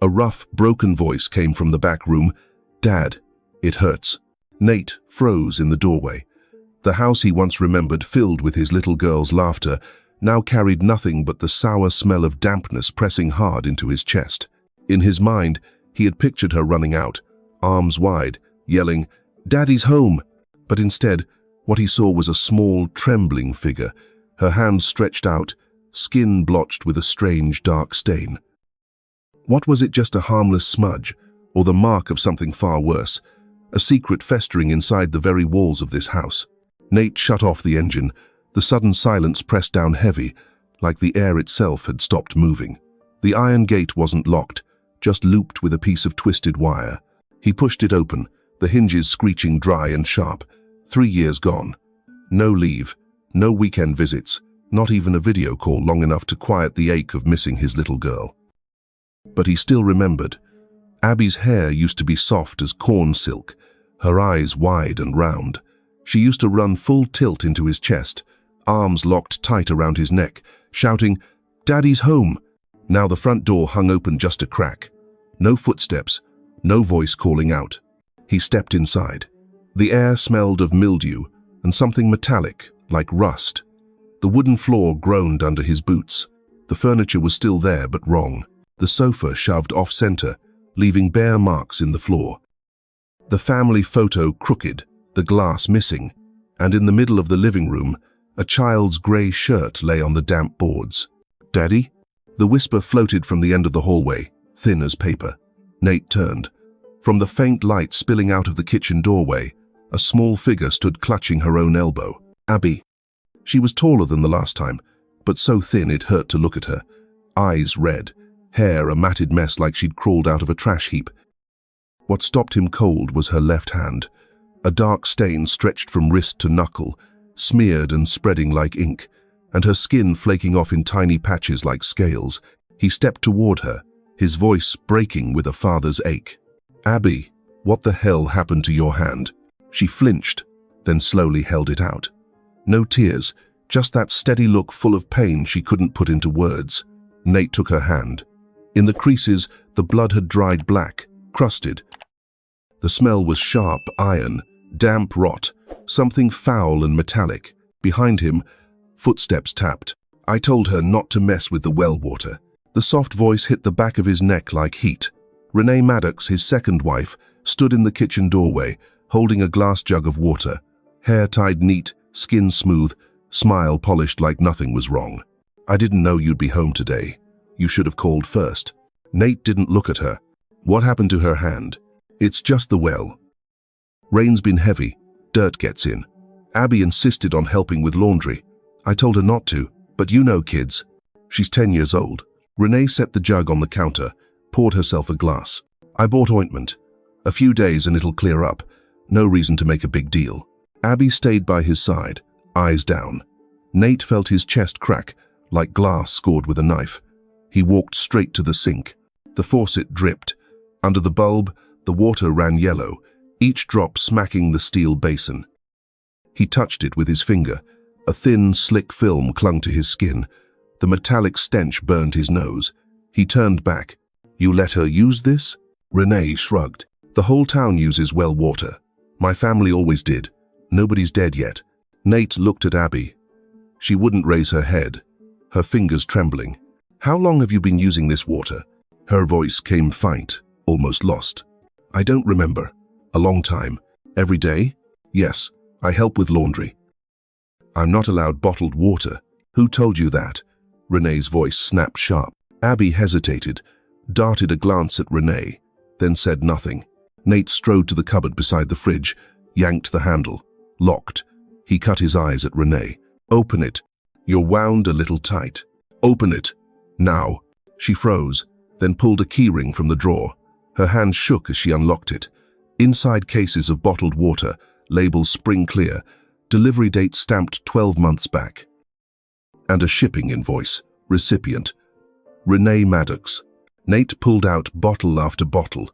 A rough, broken voice came from the back room. "Dad, it hurts." Nate froze in the doorway. The house he once remembered, filled with his little girl's laughter, now carried nothing but the sour smell of dampness pressing hard into his chest. In his mind, he had pictured her running out, arms wide, yelling, "Daddy's home!" But instead, what he saw was a small, trembling figure, her hands stretched out, skin blotched with a strange, dark stain. What was it, just a harmless smudge, or the mark of something far worse, a secret festering inside the very walls of this house? Nate shut off the engine. The sudden silence pressed down heavy, like the air itself had stopped moving. The iron gate wasn't locked, just looped with a piece of twisted wire. He pushed it open, the hinges screeching dry and sharp. 3 years gone. No leave, no weekend visits, not even a video call long enough to quiet the ache of missing his little girl. But he still remembered. Abby's hair used to be soft as corn silk, her eyes wide and round. She used to run full tilt into his chest, arms locked tight around his neck, shouting, "Daddy's home!" Now the front door hung open just a crack. No footsteps, no voice calling out. He stepped inside. The air smelled of mildew and something metallic, like rust. The wooden floor groaned under his boots. The furniture was still there, but wrong. The sofa shoved off-center, leaving bare marks in the floor. The family photo crooked, the glass missing, and in the middle of the living room, a child's grey shirt lay on the damp boards. "Daddy?" The whisper floated from the end of the hallway, thin as paper. Nate turned. From the faint light spilling out of the kitchen doorway, a small figure stood clutching her own elbow. Abby. She was taller than the last time, but so thin it hurt to look at her. Eyes red, hair a matted mess like she'd crawled out of a trash heap. What stopped him cold was her left hand. A dark stain stretched from wrist to knuckle, smeared and spreading like ink, and her skin flaking off in tiny patches like scales. He stepped toward her, his voice breaking with a father's ache. "Abby, what the hell happened to your hand?" She flinched, then slowly held it out. No tears, just that steady look full of pain she couldn't put into words. Nate took her hand. In the creases, the blood had dried black, crusted. The smell was sharp iron, damp rot, something foul and metallic. Behind him, footsteps tapped. "I told her not to mess with the well water." The soft voice hit the back of his neck like heat. Renee Maddox, his second wife, stood in the kitchen doorway, holding a glass jug of water, hair tied neat, skin smooth, smile polished like nothing was wrong. "I didn't know you'd be home today. You should have called first." Nate didn't look at her. "What happened to her hand?" "It's just the well. Rain's been heavy, dirt gets in. Abby insisted on helping with laundry. I told her not to, but you know kids. She's 10 years old." Renee set the jug on the counter, poured herself a glass. "I bought ointment. A few days and it'll clear up. No reason to make a big deal." Abby stayed by his side, eyes down. Nate felt his chest crack, like glass scored with a knife. He walked straight to the sink. The faucet dripped. Under the bulb, the water ran yellow, each drop smacking the steel basin. He touched it with his finger. A thin, slick film clung to his skin. The metallic stench burned his nose. He turned back. "You let her use this?" Renee shrugged. "The whole town uses well water. My family always did. Nobody's dead yet." Nate looked at Abby. She wouldn't raise her head, her fingers trembling. "How long have you been using this water?" Her voice came faint, almost lost. "I don't remember. A long time. Every day?" "Yes, I help with laundry." "I'm not allowed bottled water." "Who told you that?" Renee's voice snapped sharp. Abby hesitated, darted a glance at Renee, then said nothing. Nate strode to the cupboard beside the fridge, yanked the handle. Locked. He cut his eyes at Renee. "Open it. You're wound a little tight. Open it. Now." She froze, then pulled a keyring from the drawer. Her hand shook as she unlocked it. Inside cases of bottled water, labels spring clear, delivery date stamped 12 months back. And a shipping invoice, recipient, Renee Maddox. Nate pulled out bottle after bottle.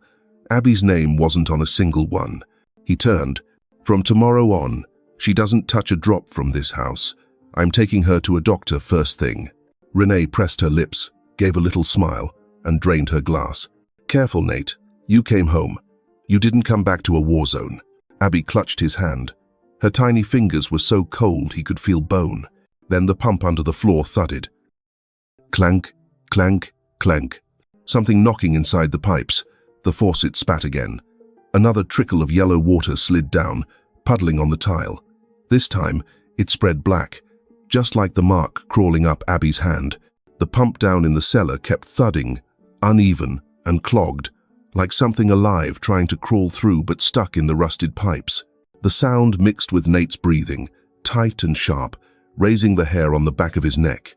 Abby's name wasn't on a single one. He turned. "From tomorrow on, she doesn't touch a drop from this house. I'm taking her to a doctor first thing." Renee pressed her lips, gave a little smile, and drained her glass. Careful, Nate. You came home. You didn't come back to a war zone. Abby clutched his hand. Her tiny fingers were so cold he could feel bone. Then the pump under the floor thudded. Clank, clank, clank. Something knocking inside the pipes. The faucet spat again. Another trickle of yellow water slid down, puddling on the tile. This time, it spread black, just like the mark crawling up Abby's hand. The pump down in the cellar kept thudding, uneven and clogged, like something alive trying to crawl through but stuck in the rusted pipes. The sound mixed with Nate's breathing, tight and sharp, raising the hair on the back of his neck.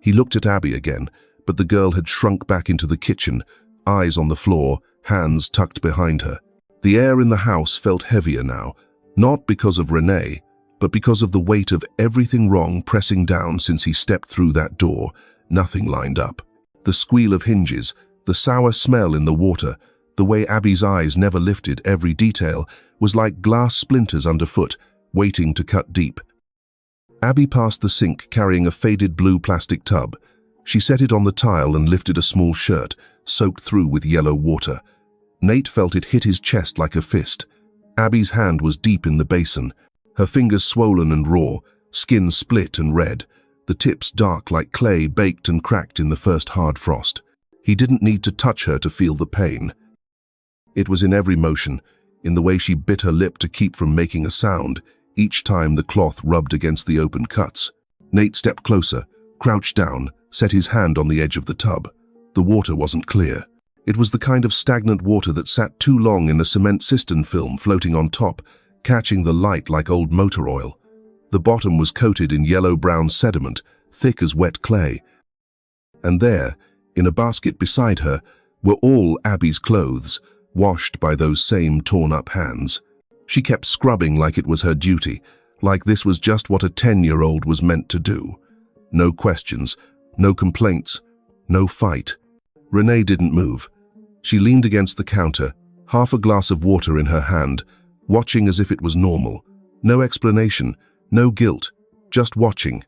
He looked at Abby again, but the girl had shrunk back into the kitchen, eyes on the floor, hands tucked behind her. The air in the house felt heavier now, not because of Renee, but because of the weight of everything wrong pressing down since he stepped through that door. Nothing lined up. The squeal of hinges, the sour smell in the water, the way Abby's eyes never lifted, every detail, was like glass splinters underfoot, waiting to cut deep. Abby passed the sink carrying a faded blue plastic tub. She set it on the tile and lifted a small shirt, soaked through with yellow water. Nate felt it hit his chest like a fist. Abby's hand was deep in the basin, her fingers swollen and raw, skin split and red, the tips dark like clay baked and cracked in the first hard frost. He didn't need to touch her to feel the pain. It was in every motion, in the way she bit her lip to keep from making a sound, each time the cloth rubbed against the open cuts. Nate stepped closer, crouched down, set his hand on the edge of the tub. The water wasn't clear. It was the kind of stagnant water that sat too long in a cement cistern film floating on top, catching the light like old motor oil. The bottom was coated in yellow-brown sediment, thick as wet clay. And there, in a basket beside her, were all Abby's clothes, washed by those same torn-up hands. She kept scrubbing like it was her duty, like this was just what a 10-year-old was meant to do. No questions, no complaints, no fight. Renee didn't move. She leaned against the counter, half a glass of water in her hand, watching as if it was normal. No explanation, no guilt, just watching.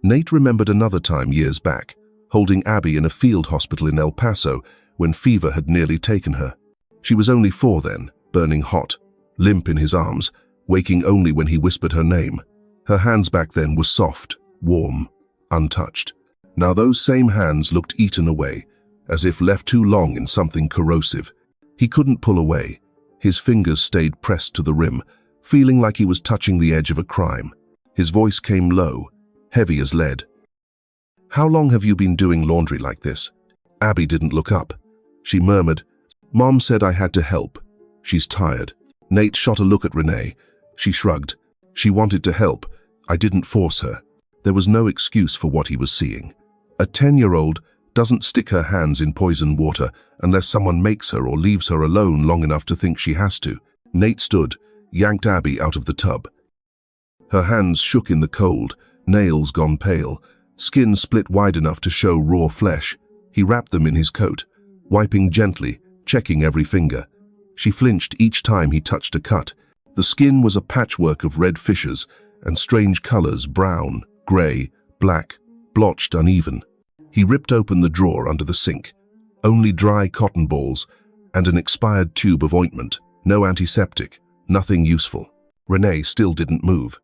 Nate remembered another time years back, holding Abby in a field hospital in El Paso when fever had nearly taken her. She was only 4 then, burning hot, limp in his arms, waking only when he whispered her name. Her hands back then were soft, warm, untouched. Now those same hands looked eaten away, as if left too long in something corrosive. He couldn't pull away. His fingers stayed pressed to the rim, feeling like he was touching the edge of a crime. His voice came low, heavy as lead. "How long have you been doing laundry like this?" Abby didn't look up. She murmured, "Mom said I had to help. She's tired." Nate shot a look at Renee. She shrugged. She wanted to help. I didn't force her. There was no excuse for what he was seeing. A 10-year-old doesn't stick her hands in poison water unless someone makes her or leaves her alone long enough to think she has to. Nate stood, yanked Abby out of the tub. Her hands shook in the cold, nails gone pale, skin split wide enough to show raw flesh. He wrapped them in his coat, wiping gently, checking every finger. She flinched each time he touched a cut. The skin was a patchwork of red fissures and strange colors, brown, gray, black, blotched uneven. He ripped open the drawer under the sink. Only dry cotton balls and an expired tube of ointment. No antiseptic, nothing useful. Renee still didn't move.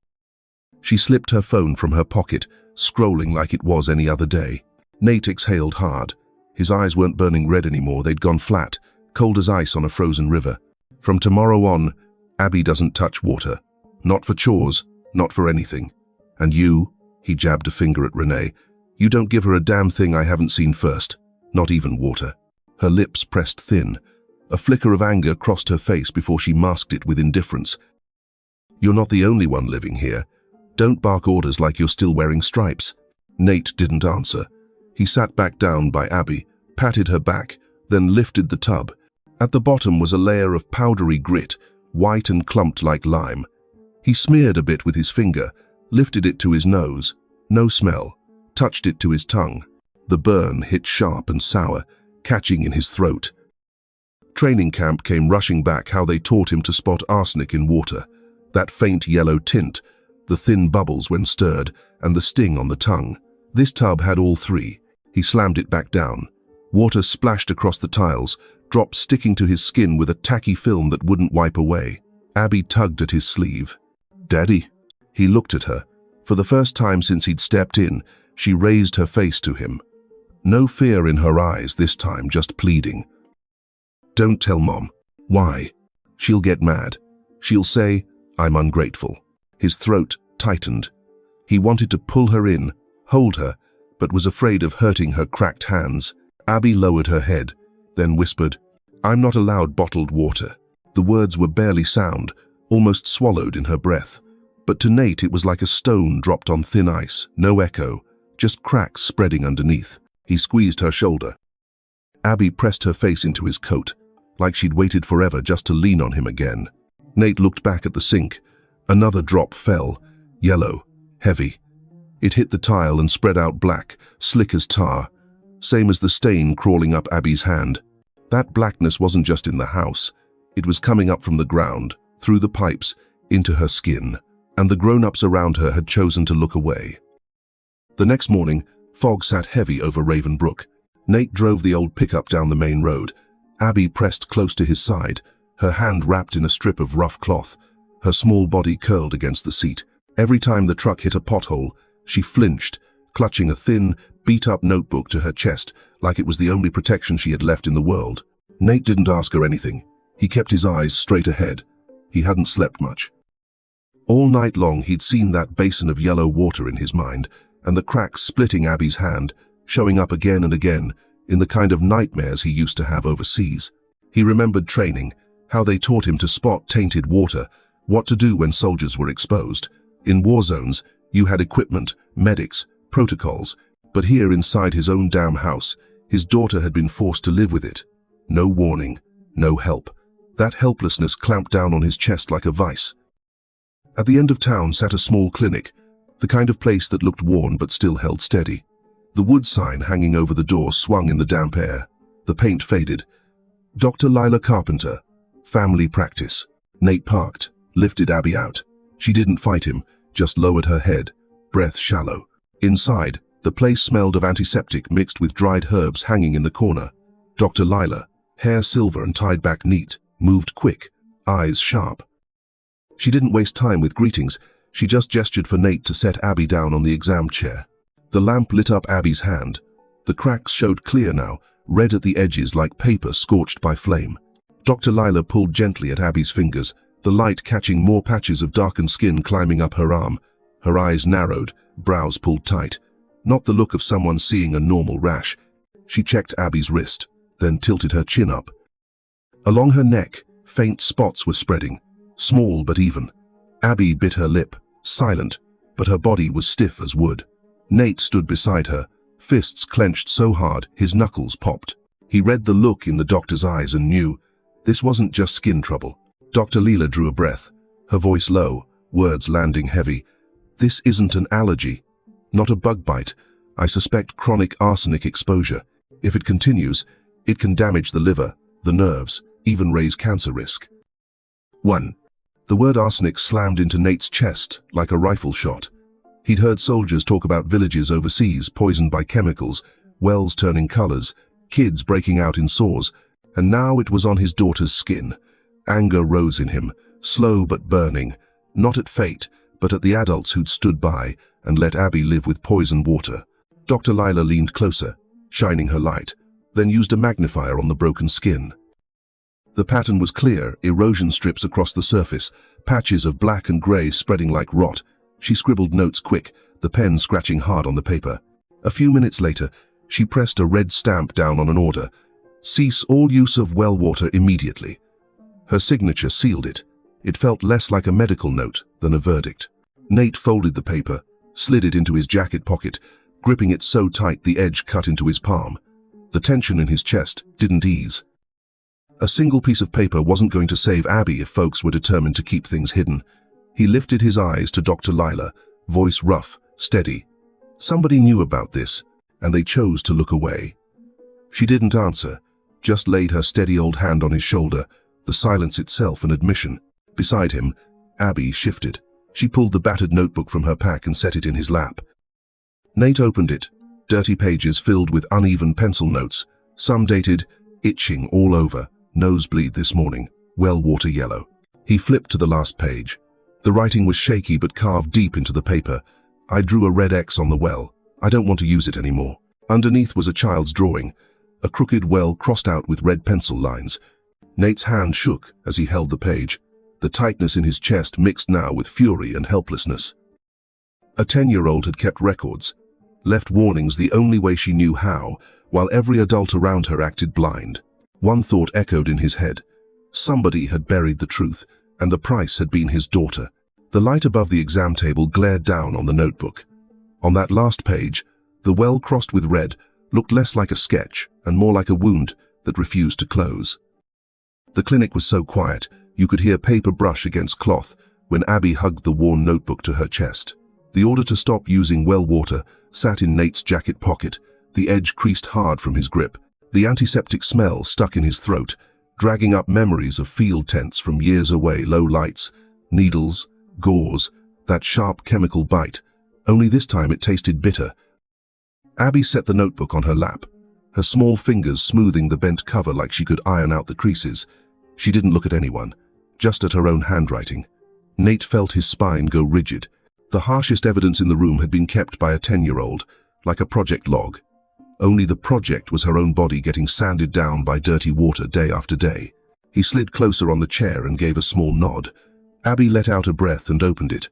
She slipped her phone from her pocket, scrolling like it was any other day. Nate exhaled hard. His eyes weren't burning red anymore, they'd gone flat, cold as ice on a frozen river. From tomorrow on, Abby doesn't touch water. Not for chores, not for anything. And you, he jabbed a finger at Renee, you don't give her a damn thing I haven't seen first, not even water. Her lips pressed thin. A flicker of anger crossed her face before she masked it with indifference. You're not the only one living here. Don't bark orders like you're still wearing stripes. Nate didn't answer. He sat back down by Abby, patted her back, then lifted the tub. At the bottom was a layer of powdery grit, white and clumped like lime. He smeared a bit with his finger, lifted it to his nose. No smell. Touched it to his tongue. The burn hit sharp and sour, catching in his throat. Training camp came rushing back how they taught him to spot arsenic in water. That faint yellow tint, the thin bubbles when stirred, and the sting on the tongue. This tub had all three. He slammed it back down. Water splashed across the tiles, drops sticking to his skin with a tacky film that wouldn't wipe away. Abby tugged at his sleeve. "Daddy?" He looked at her. For the first time since he'd stepped in, she raised her face to him. No fear in her eyes this time, just pleading. "Don't tell Mom." "Why?" "She'll get mad. She'll say, I'm ungrateful." His throat tightened. He wanted to pull her in, hold her, but was afraid of hurting her cracked hands. Abby lowered her head, then whispered, "I'm not allowed bottled water." The words were barely sound, almost swallowed in her breath. But to Nate it was like a stone dropped on thin ice, no echo, just cracks spreading underneath. He squeezed her shoulder. Abby pressed her face into his coat, like she'd waited forever just to lean on him again. Nate looked back at the sink. Another drop fell, yellow, heavy. It hit the tile and spread out black, slick as tar, same as the stain crawling up Abby's hand. That blackness wasn't just in the house. It was coming up from the ground, through the pipes, into her skin, and the grown-ups around her had chosen to look away. The next morning, fog sat heavy over Raven Brook. Nate drove the old pickup down the main road. Abby pressed close to his side, her hand wrapped in a strip of rough cloth, her small body curled against the seat. Every time the truck hit a pothole, she flinched, clutching a thin, beat-up notebook to her chest like it was the only protection she had left in the world. Nate didn't ask her anything. He kept his eyes straight ahead. He hadn't slept much. All night long he'd seen that basin of yellow water in his mind, and the cracks splitting Abby's hand, showing up again and again, in the kind of nightmares he used to have overseas. He remembered training, how they taught him to spot tainted water, what to do when soldiers were exposed. In war zones, you had equipment, medics, protocols, but here inside his own damn house, his daughter had been forced to live with it. No warning, no help. That helplessness clamped down on his chest like a vice. At the end of town sat a small clinic, the kind of place that looked worn but still held steady. The wood sign hanging over the door swung in the damp air. The paint faded. Dr. Lila Carpenter, family practice. Nate parked, lifted Abby out. She didn't fight him, just lowered her head, breath shallow. Inside, the place smelled of antiseptic mixed with dried herbs hanging in the corner. Dr. Lila, hair silver and tied back neat, moved quick, eyes sharp. She didn't waste time with greetings. She just gestured for Nate to set Abby down on the exam chair. The lamp lit up Abby's hand. The cracks showed clear now, red at the edges like paper scorched by flame. Dr. Lila pulled gently at Abby's fingers, the light catching more patches of darkened skin climbing up her arm. Her eyes narrowed, brows pulled tight. Not the look of someone seeing a normal rash. She checked Abby's wrist, then tilted her chin up. Along her neck, faint spots were spreading, small but even. Abby bit her lip, silent, but her body was stiff as wood. Nate stood beside her, fists clenched so hard his knuckles popped. He read the look in the doctor's eyes and knew this wasn't just skin trouble. Dr. Lila drew a breath, her voice low, words landing heavy. "This isn't an allergy, not a bug bite. I suspect chronic arsenic exposure. If it continues, it can damage the liver, the nerves, even raise cancer risk." 1. The word arsenic slammed into Nate's chest like a rifle shot. He'd heard soldiers talk about villages overseas poisoned by chemicals, wells turning colors, kids breaking out in sores, and now it was on his daughter's skin. Anger rose in him, slow but burning, not at fate, but at the adults who'd stood by and let Abby live with poisoned water. Dr. Lila leaned closer, shining her light, then used a magnifier on the broken skin. The pattern was clear, erosion strips across the surface, patches of black and gray spreading like rot. She scribbled notes quick, the pen scratching hard on the paper. A few minutes later, she pressed a red stamp down on an order. "Cease all use of well water immediately." Her signature sealed it. It felt less like a medical note than a verdict. Nate folded the paper, slid it into his jacket pocket, gripping it so tight the edge cut into his palm. The tension in his chest didn't ease. A single piece of paper wasn't going to save Abby if folks were determined to keep things hidden. He lifted his eyes to Dr. Lila, voice rough, steady. Somebody knew about this, and they chose to look away. She didn't answer, just laid her steady old hand on his shoulder, the silence itself an admission. Beside him, Abby shifted. She pulled the battered notebook from her pack and set it in his lap. Nate opened it, dirty pages filled with uneven pencil notes, Some dated, itching all over, nosebleed this morning, well water yellow. He flipped to the last page. The writing was shaky but carved deep into the paper. I drew a red X on the well. I don't want to use it anymore. Underneath was a child's drawing, a crooked well crossed out with red pencil lines. Nate's hand shook as he held the page. The tightness in his chest mixed now with fury and helplessness. A 10-year-old had kept records, left warnings the only way she knew how, while every adult around her acted blind. One thought echoed in his head. Somebody had buried the truth, and the price had been his daughter. The light above the exam table glared down on the notebook. On that last page, the well crossed with red looked less like a sketch and more like a wound that refused to close. The clinic was so quiet, you could hear paper brush against cloth when Abby hugged the worn notebook to her chest. The order to stop using well water sat in Nate's jacket pocket, the edge creased hard from his grip. The antiseptic smell stuck in his throat, dragging up memories of field tents from years away, low lights, needles, gauze, that sharp chemical bite. Only this time it tasted bitter. Abby set the notebook on her lap, her small fingers smoothing the bent cover like she could iron out the creases. She didn't look at anyone, just at her own handwriting. Nate felt his spine go rigid. The harshest evidence in the room had been kept by a 10-year-old, like a project log. Only the project was her own body getting sanded down by dirty water day after day. He slid closer on the chair and gave a small nod. Abby let out a breath and opened it.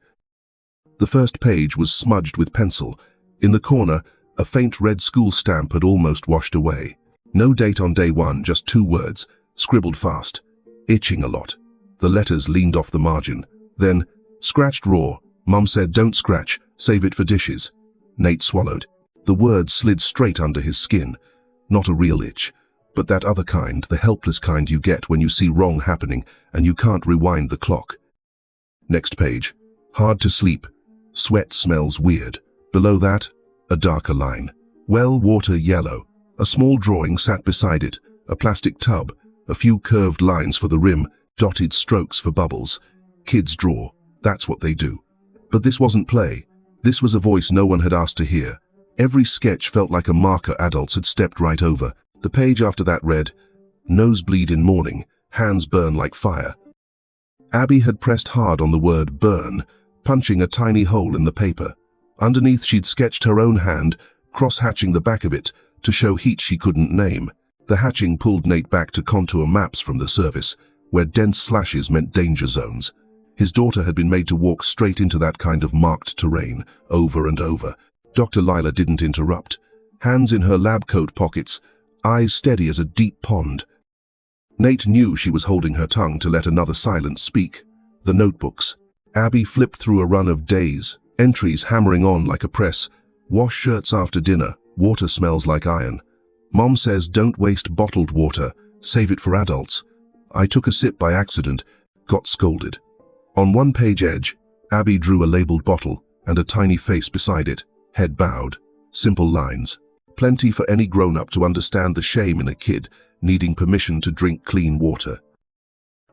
The first page was smudged with pencil. In the corner, a faint red school stamp had almost washed away. No date on day one, just 2 words, scribbled fast. Itching a lot. The letters leaned off the margin. Then, scratched raw. Mum said don't scratch, save it for dishes. Nate swallowed. The words slid straight under his skin. Not a real itch, but that other kind, the helpless kind you get when you see wrong happening and you can't rewind the clock. Next page. Hard to sleep. Sweat smells weird. Below that, a darker line. Well water yellow. A small drawing sat beside it, a plastic tub, a few curved lines for the rim, dotted strokes for bubbles. Kids draw. That's what they do. But this wasn't play. This was a voice no one had asked to hear. Every sketch felt like a marker adults had stepped right over. The page after that read, "Nosebleed in morning, hands burn like fire." Abby had pressed hard on the word burn, punching a tiny hole in the paper. Underneath she'd sketched her own hand, cross-hatching the back of it to show heat she couldn't name. The hatching pulled Nate back to contour maps from the service, where dense slashes meant danger zones. His daughter had been made to walk straight into that kind of marked terrain, over and over. Dr. Lila didn't interrupt. Hands in her lab coat pockets, eyes steady as a deep pond. Nate knew she was holding her tongue to let another silence speak. The notebooks. Abby flipped through a run of days, entries hammering on like a press. Wash shirts after dinner, water smells like iron. Mom says don't waste bottled water, save it for adults. I took a sip by accident, got scolded. On one page edge, Abby drew a labeled bottle and a tiny face beside it, head bowed. Simple lines. Plenty for any grown-up to understand the shame in a kid needing permission to drink clean water.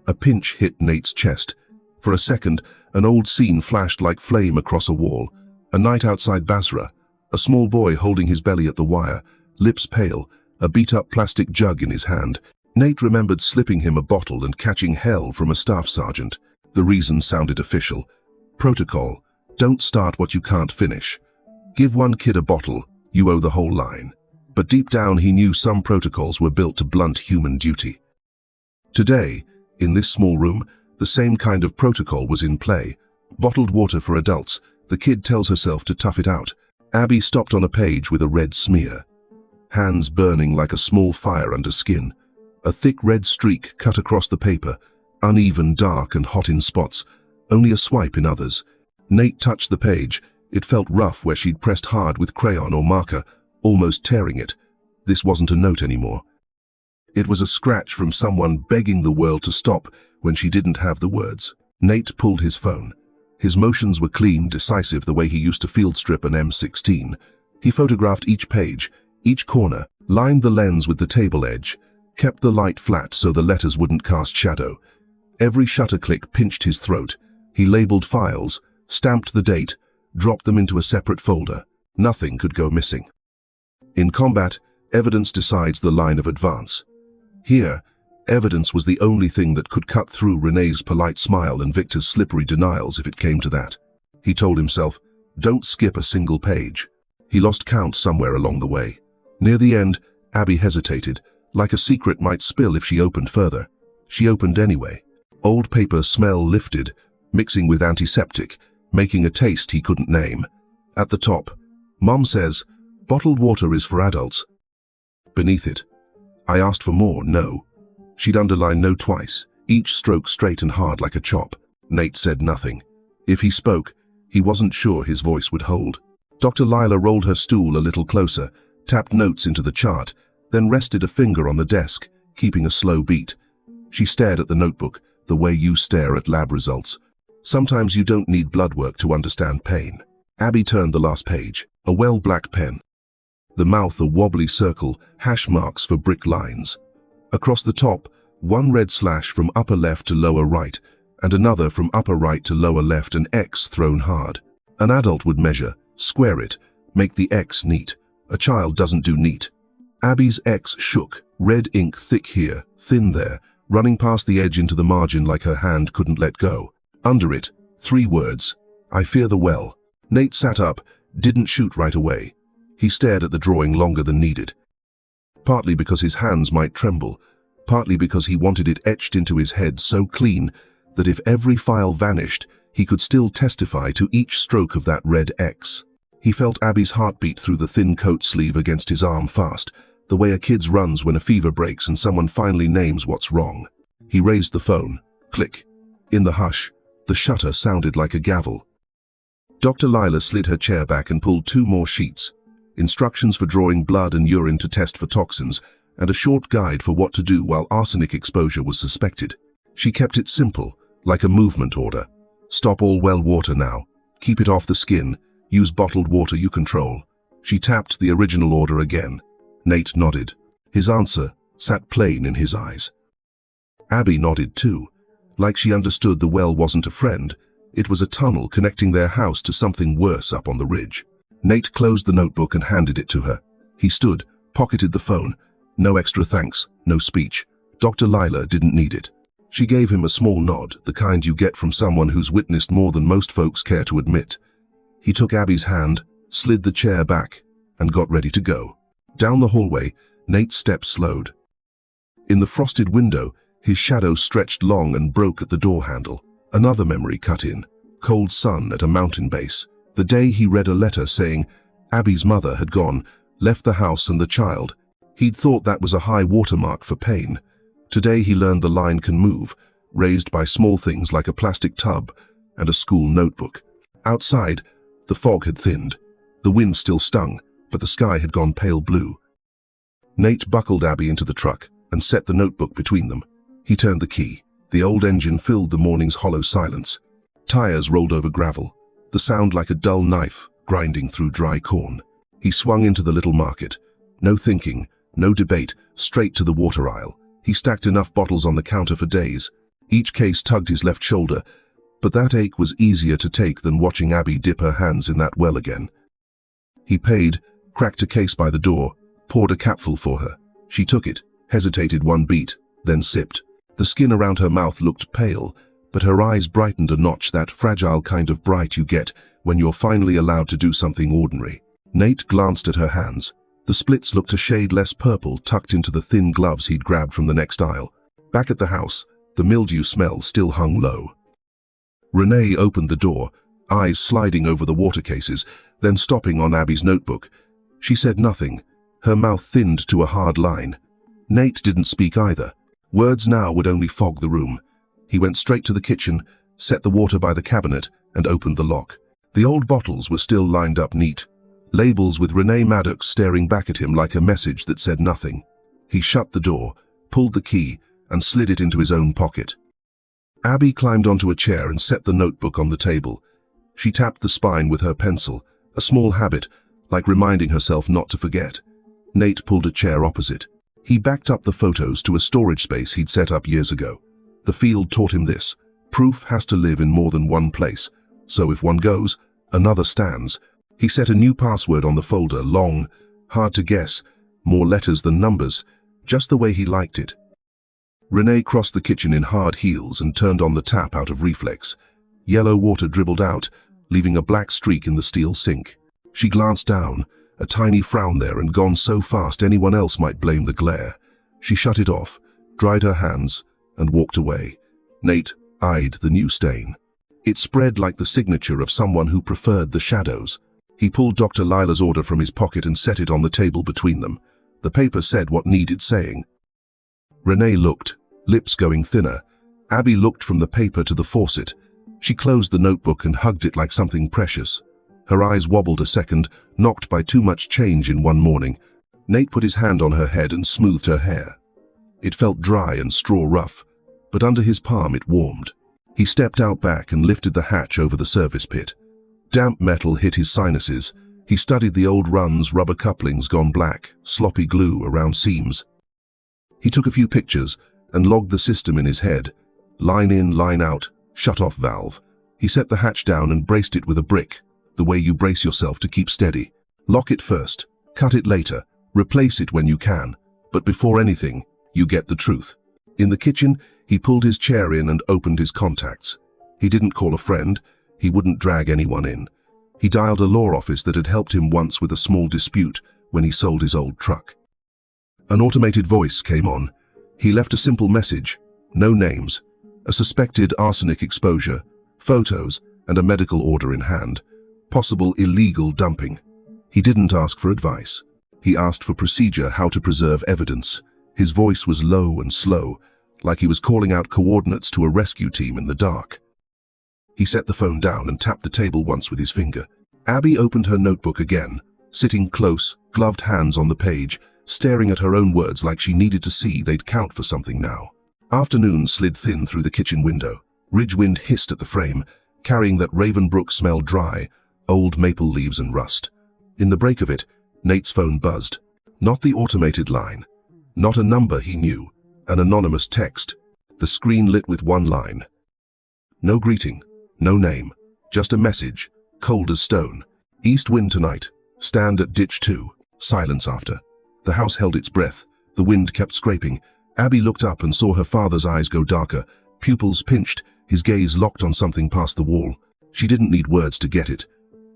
A pinch hit Nate's chest. For a second, an old scene flashed like flame across a wall. A night outside Basra, a small boy holding his belly at the wire, lips pale, a beat-up plastic jug in his hand. Nate remembered slipping him a bottle and catching hell from a staff sergeant. The reason sounded official. Protocol. Don't start what you can't finish. Give one kid a bottle, you owe the whole line. But deep down he knew some protocols were built to blunt human duty. Today, in this small room, the same kind of protocol was in play. Bottled water for adults. The kid tells herself to tough it out. Abby stopped on a page with a red smear. Hands burning like a small fire under skin. A thick red streak cut across the paper, uneven, dark and hot in spots, only a swipe in others. Nate touched the page. It felt rough where she'd pressed hard with crayon or marker, almost tearing it. This wasn't a note anymore. It was a scratch from someone begging the world to stop when she didn't have the words. Nate pulled his phone. His motions were clean, decisive, the way he used to field strip an M16. He photographed each page, each corner, lined the lens with the table edge, kept the light flat so the letters wouldn't cast shadow. Every shutter click pinched his throat. He labeled files, stamped the date, dropped them into a separate folder. Nothing could go missing. In combat, Evidence decides the line of advance. Here, evidence was the only thing that could cut through Renee's polite smile and Victor's slippery denials if it came to that. He told himself, don't skip a single page. He lost count somewhere along the way. Near the end, Abby hesitated, like a secret might spill if she opened further. She opened anyway. Old paper smell lifted, mixing with antiseptic, making a taste he couldn't name. At the top, Mom says, bottled water is for adults. Beneath it, I asked for more, no. She'd underline no twice, each stroke straight and hard like a chop. Nate said nothing. If he spoke, he wasn't sure his voice would hold. Dr. Lila rolled her stool a little closer, tapped notes into the chart, then rested a finger on the desk, keeping a slow beat. She stared at the notebook, the way you stare at lab results. Sometimes you don't need blood work to understand pain. Abby turned the last page, a well-black pen. The mouth a wobbly circle, hash marks for brick lines. Across the top, one red slash from upper left to lower right, and another from upper right to lower left, an X thrown hard. An adult would measure, square it, make the X neat. A child doesn't do neat. Abby's X shook, red ink thick here, thin there, running past the edge into the margin like her hand couldn't let go. Under it, 3 words, I fear the well. Nate sat up, didn't shoot right away. He stared at the drawing longer than needed. Partly because his hands might tremble, partly because he wanted it etched into his head so clean that if every file vanished, he could still testify to each stroke of that red X. He felt Abby's heartbeat through the thin coat sleeve against his arm fast, the way a kid's runs when a fever breaks and someone finally names what's wrong. He raised the phone. Click. In the hush, the shutter sounded like a gavel. Dr. Lila slid her chair back and pulled 2 more sheets. Instructions for drawing blood and urine to test for toxins, and a short guide for what to do while arsenic exposure was suspected. She kept it simple, like a movement order. Stop all well water now. Keep it off the skin. Use bottled water you control. She tapped the original order again. Nate nodded. His answer sat plain in his eyes. Abby nodded too, like she understood the well wasn't a friend. It was a tunnel connecting their house to something worse up on the ridge. Nate closed the notebook and handed it to her. He stood, pocketed the phone. No extra thanks, no speech. Dr. Lila didn't need it. She gave him a small nod, the kind you get from someone who's witnessed more than most folks care to admit. He took Abby's hand, slid the chair back, and got ready to go. Down the hallway, Nate's steps slowed. In the frosted window, his shadow stretched long and broke at the door handle. Another memory cut in. Cold sun at a mountain base. The day he read a letter saying Abby's mother had gone, left the house and the child. He'd thought that was a high watermark for pain. Today he learned the line can move, raised by small things like a plastic tub and a school notebook. Outside, the fog had thinned. The wind still stung, but the sky had gone pale blue. Nate buckled Abby into the truck and set the notebook between them. He turned the key. The old engine filled the morning's hollow silence. Tires rolled over gravel, the sound like a dull knife grinding through dry corn. He swung into the little market. No thinking, no debate, straight to the water aisle. He stacked enough bottles on the counter for days. Each case tugged his left shoulder, but that ache was easier to take than watching Abby dip her hands in that well again. He paid, cracked a case by the door, poured a capful for her. She took it, hesitated one beat, then sipped. The skin around her mouth looked pale, but her eyes brightened a notch, that fragile kind of bright you get when you're finally allowed to do something ordinary. Nate glanced at her hands. The splits looked a shade less purple tucked into the thin gloves he'd grabbed from the next aisle. Back at the house, the mildew smell still hung low. Renee opened the door, eyes sliding over the water cases, then stopping on Abby's notebook. She said nothing, her mouth thinned to a hard line. Nate didn't speak either. Words now would only fog the room. He went straight to the kitchen, set the water by the cabinet, and opened the lock. The old bottles were still lined up neat, labels with Renee Maddox staring back at him like a message that said nothing. He shut the door, pulled the key, and slid it into his own pocket. Abby climbed onto a chair and set the notebook on the table. She tapped the spine with her pencil, a small habit, like reminding herself not to forget. Nate pulled a chair opposite. He backed up the photos to a storage space he'd set up years ago. The field taught him this. Proof has to live in more than one place, so if one goes, another stands. He set a new password on the folder, long, hard to guess, more letters than numbers, just the way he liked it. Renee crossed the kitchen in hard heels and turned on the tap out of reflex. Yellow water dribbled out, leaving a black streak in the steel sink. She glanced down, a tiny frown there and gone so fast anyone else might blame the glare. She shut it off, dried her hands, and walked away. Nate eyed the new stain. It spread like the signature of someone who preferred the shadows. He pulled Dr. Lila's order from his pocket and set it on the table between them. The paper said what needed saying. Renee looked, lips going thinner. Abby looked from the paper to the faucet. She closed the notebook and hugged it like something precious. Her eyes wobbled a second, knocked by too much change in one morning. Nate put his hand on her head and smoothed her hair. It felt dry and straw rough, but under his palm it warmed. He stepped out back and lifted the hatch over the service pit. Damp metal hit his sinuses. He studied the old runs, rubber couplings gone black, sloppy glue around seams. He took a few pictures and logged the system in his head. Line in, line out, shut-off valve. He set the hatch down and braced it with a brick, the way you brace yourself to keep steady. Lock it first, cut it later, replace it when you can, but before anything, you get the truth. In the kitchen, he pulled his chair in and opened his contacts. He didn't call a friend. He wouldn't drag anyone in. He dialed a law office that had helped him once with a small dispute when he sold his old truck. An automated voice came on. He left a simple message, no names, a suspected arsenic exposure, photos, and a medical order in hand. Possible illegal dumping. He didn't ask for advice. He asked for procedure, how to preserve evidence. His voice was low and slow, like he was calling out coordinates to a rescue team in the dark. He set the phone down and tapped the table once with his finger. Abby opened her notebook again, sitting close, gloved hands on the page, staring at her own words like she needed to see they'd count for something now. Afternoon slid thin through the kitchen window. Ridge wind hissed at the frame, carrying that Ravenbrook smell dry, old maple leaves and rust. In the break of it, Nate's phone buzzed. Not the automated line. Not a number he knew. An anonymous text. The screen lit with one line. No greeting. No name. Just a message. Cold as stone. East wind tonight. Stand at ditch 2. Silence after. The house held its breath. The wind kept scraping. Abby looked up and saw her father's eyes go darker. Pupils pinched. His gaze locked on something past the wall. She didn't need words to get it.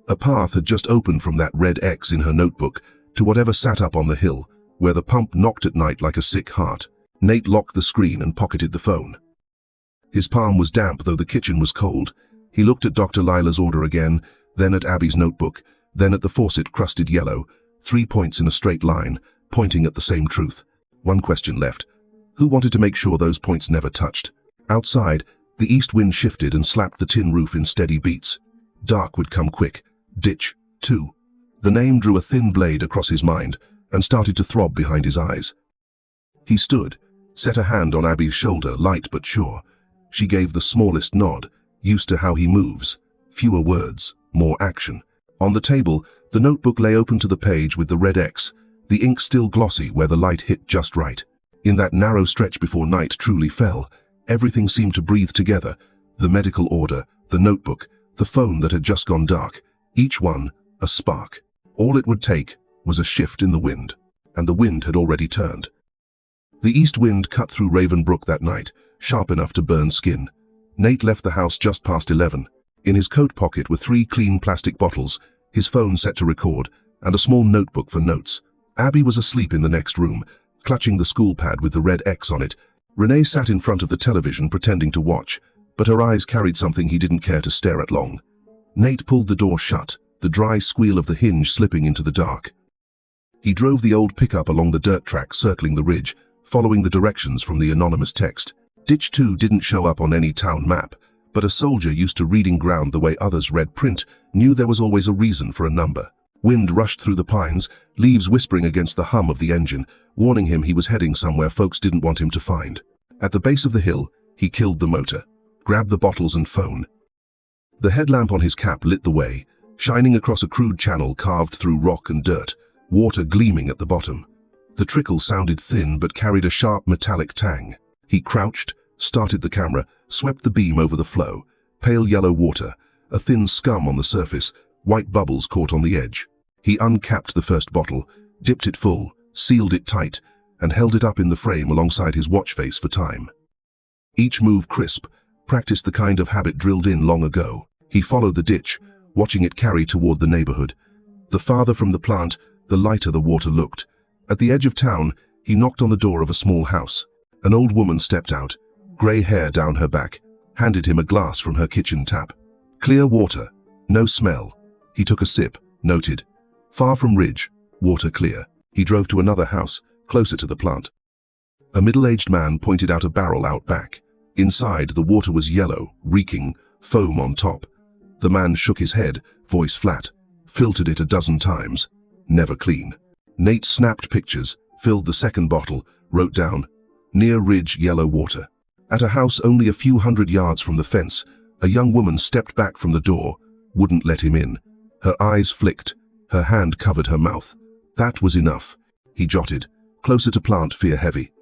A path had just opened from that red X in her notebook to whatever sat up on the hill, where the pump knocked at night like a sick heart. Nate locked the screen and pocketed the phone. His palm was damp, though the kitchen was cold. He looked at Dr. Lila's order again, then at Abby's notebook, then at the faucet crusted yellow, 3 points in a straight line, pointing at the same truth. One question left. Who wanted to make sure those points never touched? Outside, the east wind shifted and slapped the tin roof in steady beats. Dark would come quick. Ditch 2. The name drew a thin blade across his mind and started to throb behind his eyes. He stood, set a hand on Abby's shoulder, light but sure. She gave the smallest nod, used to how he moves. Fewer words, more action. On the table, the notebook lay open to the page with the red X, the ink still glossy where the light hit just right. In that narrow stretch before night truly fell, everything seemed to breathe together. The medical order, the notebook, the phone that had just gone dark. Each one, a spark. All it would take was a shift in the wind. And the wind had already turned. The east wind cut through Ravenbrook that night, sharp enough to burn skin. Nate left the house just past 11. In his coat pocket were 3 clean plastic bottles, his phone set to record, and a small notebook for notes. Abby was asleep in the next room, clutching the school pad with the red X on it. Renee sat in front of the television pretending to watch, but her eyes carried something he didn't care to stare at long. Nate pulled the door shut, the dry squeal of the hinge slipping into the dark. He drove the old pickup along the dirt track circling the ridge, following the directions from the anonymous text. Ditch 2 didn't show up on any town map, but a soldier used to reading ground the way others read print knew there was always a reason for a number. Wind rushed through the pines, leaves whispering against the hum of the engine, warning him he was heading somewhere folks didn't want him to find. At the base of the hill, he killed the motor, grabbed the bottles and phone. The headlamp on his cap lit the way, shining across a crude channel carved through rock and dirt, water gleaming at the bottom. The trickle sounded thin but carried a sharp metallic tang. He crouched, started the camera, swept the beam over the flow. Pale yellow water, a thin scum on the surface, white bubbles caught on the edge. He uncapped the first bottle, dipped it full, sealed it tight, and held it up in the frame alongside his watch face for time. Each move crisp, practiced the kind of habit drilled in long ago. He followed the ditch, watching it carry toward the neighborhood. The farther from the plant, the lighter the water looked. At the edge of town, he knocked on the door of a small house. An old woman stepped out, grey hair down her back, handed him a glass from her kitchen tap. Clear water, no smell. He took a sip, noted. Far from ridge, water clear. He drove to another house, closer to the plant. A middle-aged man pointed out a barrel out back. Inside, the water was yellow, reeking, foam on top. The man shook his head, voice flat, filtered it a dozen times. Never clean. Nate snapped pictures, filled the second bottle, wrote down, near ridge, yellow water. At a house only a few hundred yards from the fence, a young woman stepped back from the door, wouldn't let him in. Her eyes flicked, her hand covered her mouth. That was enough. He jotted, closer to plant, fear heavy.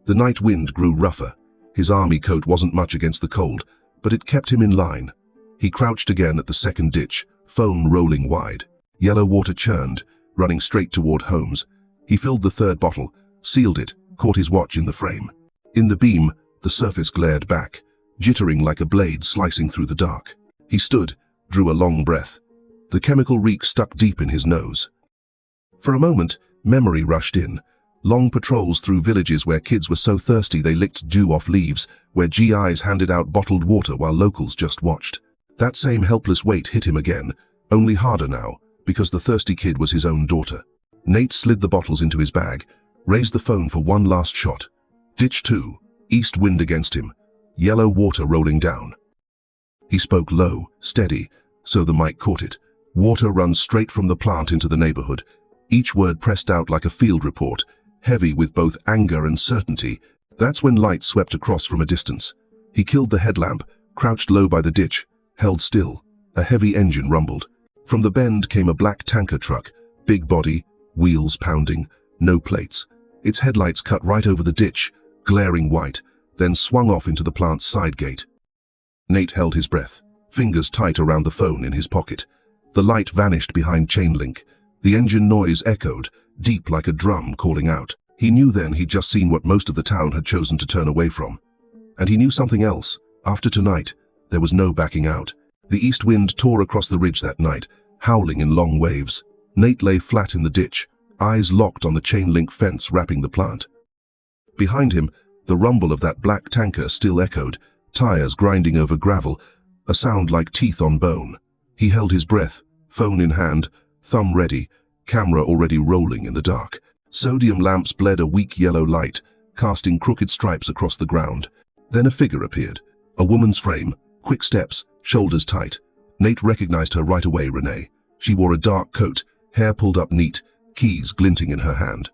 The night wind grew rougher. His army coat wasn't much against the cold, but it kept him in line. He crouched again at the second ditch, foam rolling wide. Yellow water churned, running straight toward Holmes. He filled the third bottle, sealed it, caught his watch in the frame. In the beam, the surface glared back, jittering like a blade slicing through the dark. He stood, drew a long breath. The chemical reek stuck deep in his nose. For a moment, memory rushed in. Long patrols through villages where kids were so thirsty they licked dew off leaves, where GIs handed out bottled water while locals just watched. That same helpless weight hit him again, only harder now, because the thirsty kid was his own daughter. Nate slid the bottles into his bag, raised the phone for one last shot. Ditch 2, east wind against him, yellow water rolling down. He spoke low, steady, so the mic caught it. Water runs straight from the plant into the neighborhood, each word pressed out like a field report, heavy with both anger and certainty. That's when light swept across from a distance. He killed the headlamp, crouched low by the ditch, held still. A heavy engine rumbled. From the bend came a black tanker truck, big body, wheels pounding, no plates. Its headlights cut right over the ditch, glaring white, then swung off into the plant's side gate. Nate held his breath, fingers tight around the phone in his pocket. The light vanished behind chain link. The engine noise echoed, deep like a drum calling out. He knew then he'd just seen what most of the town had chosen to turn away from. And he knew something else. After tonight, there was no backing out. The east wind tore across the ridge that night, howling in long waves. Nate lay flat in the ditch, eyes locked on the chain link fence wrapping the plant. Behind him, the rumble of that black tanker still echoed, tires grinding over gravel, a sound like teeth on bone. He held his breath, phone in hand, thumb ready, camera already rolling in the dark. Sodium lamps bled a weak yellow light, casting crooked stripes across the ground. Then a figure appeared, a woman's frame, quick steps, shoulders tight. Nate recognized her right away, Renee. She wore a dark coat, hair pulled up neat, keys glinting in her hand.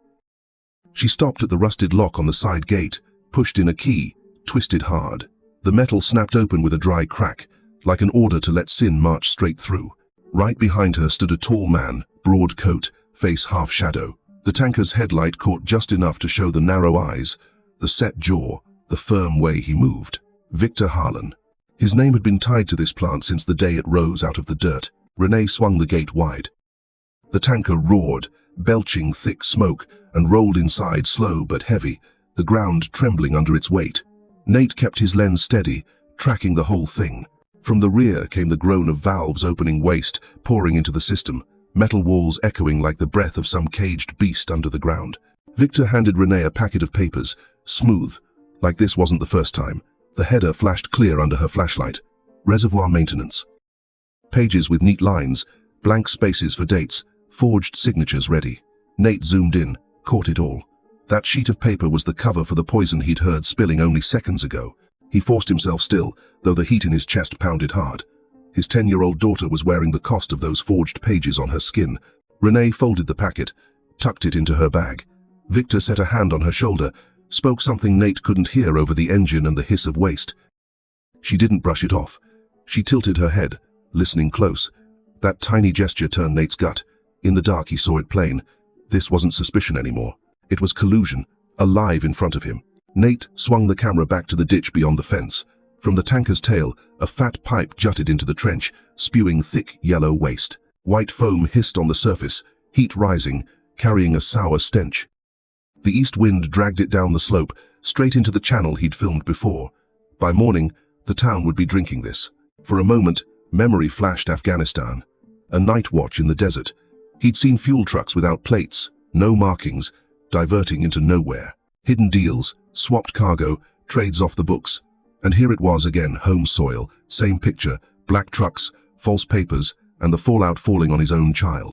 She stopped at the rusted lock on the side gate, pushed in a key, twisted hard. The metal snapped open with a dry crack, like an order to let sin march straight through. Right behind her stood a tall man, broad coat, face half shadow. The tanker's headlight caught just enough to show the narrow eyes, the set jaw, the firm way he moved. Victor Harlan. His name had been tied to this plant since the day it rose out of the dirt. Renee swung the gate wide. The tanker roared, belching thick smoke, and rolled inside slow but heavy, the ground trembling under its weight. Nate kept his lens steady, tracking the whole thing. From the rear came the groan of valves opening waste, pouring into the system, metal walls echoing like the breath of some caged beast under the ground. Victor handed Renee a packet of papers, smooth, like this wasn't the first time. The header flashed clear under her flashlight. Reservoir maintenance. Pages with neat lines, blank spaces for dates, forged signatures ready. Nate zoomed in, caught it all. That sheet of paper was the cover for the poison he'd heard spilling only seconds ago. He forced himself still, though the heat in his chest pounded hard. His 10-year-old daughter was wearing the cost of those forged pages on her skin. Renee folded the packet, tucked it into her bag. Victor set a hand on her shoulder, spoke something Nate couldn't hear over the engine and the hiss of waste. She didn't brush it off. She tilted her head, listening close. That tiny gesture turned Nate's gut. In the dark he saw it plain. This wasn't suspicion anymore. It was collusion, alive in front of him. Nate swung the camera back to the ditch beyond the fence. From the tanker's tail, a fat pipe jutted into the trench, spewing thick yellow waste. White foam hissed on the surface, heat rising, carrying a sour stench. The east wind dragged it down the slope, straight into the channel he'd filmed before. By morning, the town would be drinking this. For a moment, memory flashed Afghanistan. A night watch in the desert. He'd seen fuel trucks without plates, no markings, diverting into nowhere. Hidden deals, swapped cargo, trades off the books. And here it was again, home soil, same picture, black trucks, false papers, and the fallout falling on his own child.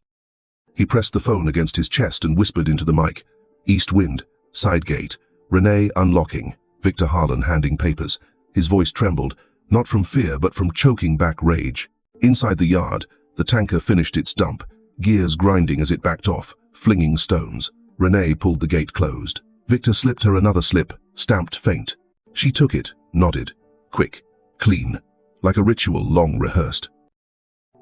He pressed the phone against his chest and whispered into the mic. East wind, side gate, Renee unlocking, Victor Harlan handing papers. His voice trembled, not from fear but from choking back rage. Inside the yard, the tanker finished its dump, gears grinding as it backed off, flinging stones. Renee pulled the gate closed. Victor slipped her another slip, stamped faint. She took it, nodded. Quick, clean, like a ritual long rehearsed.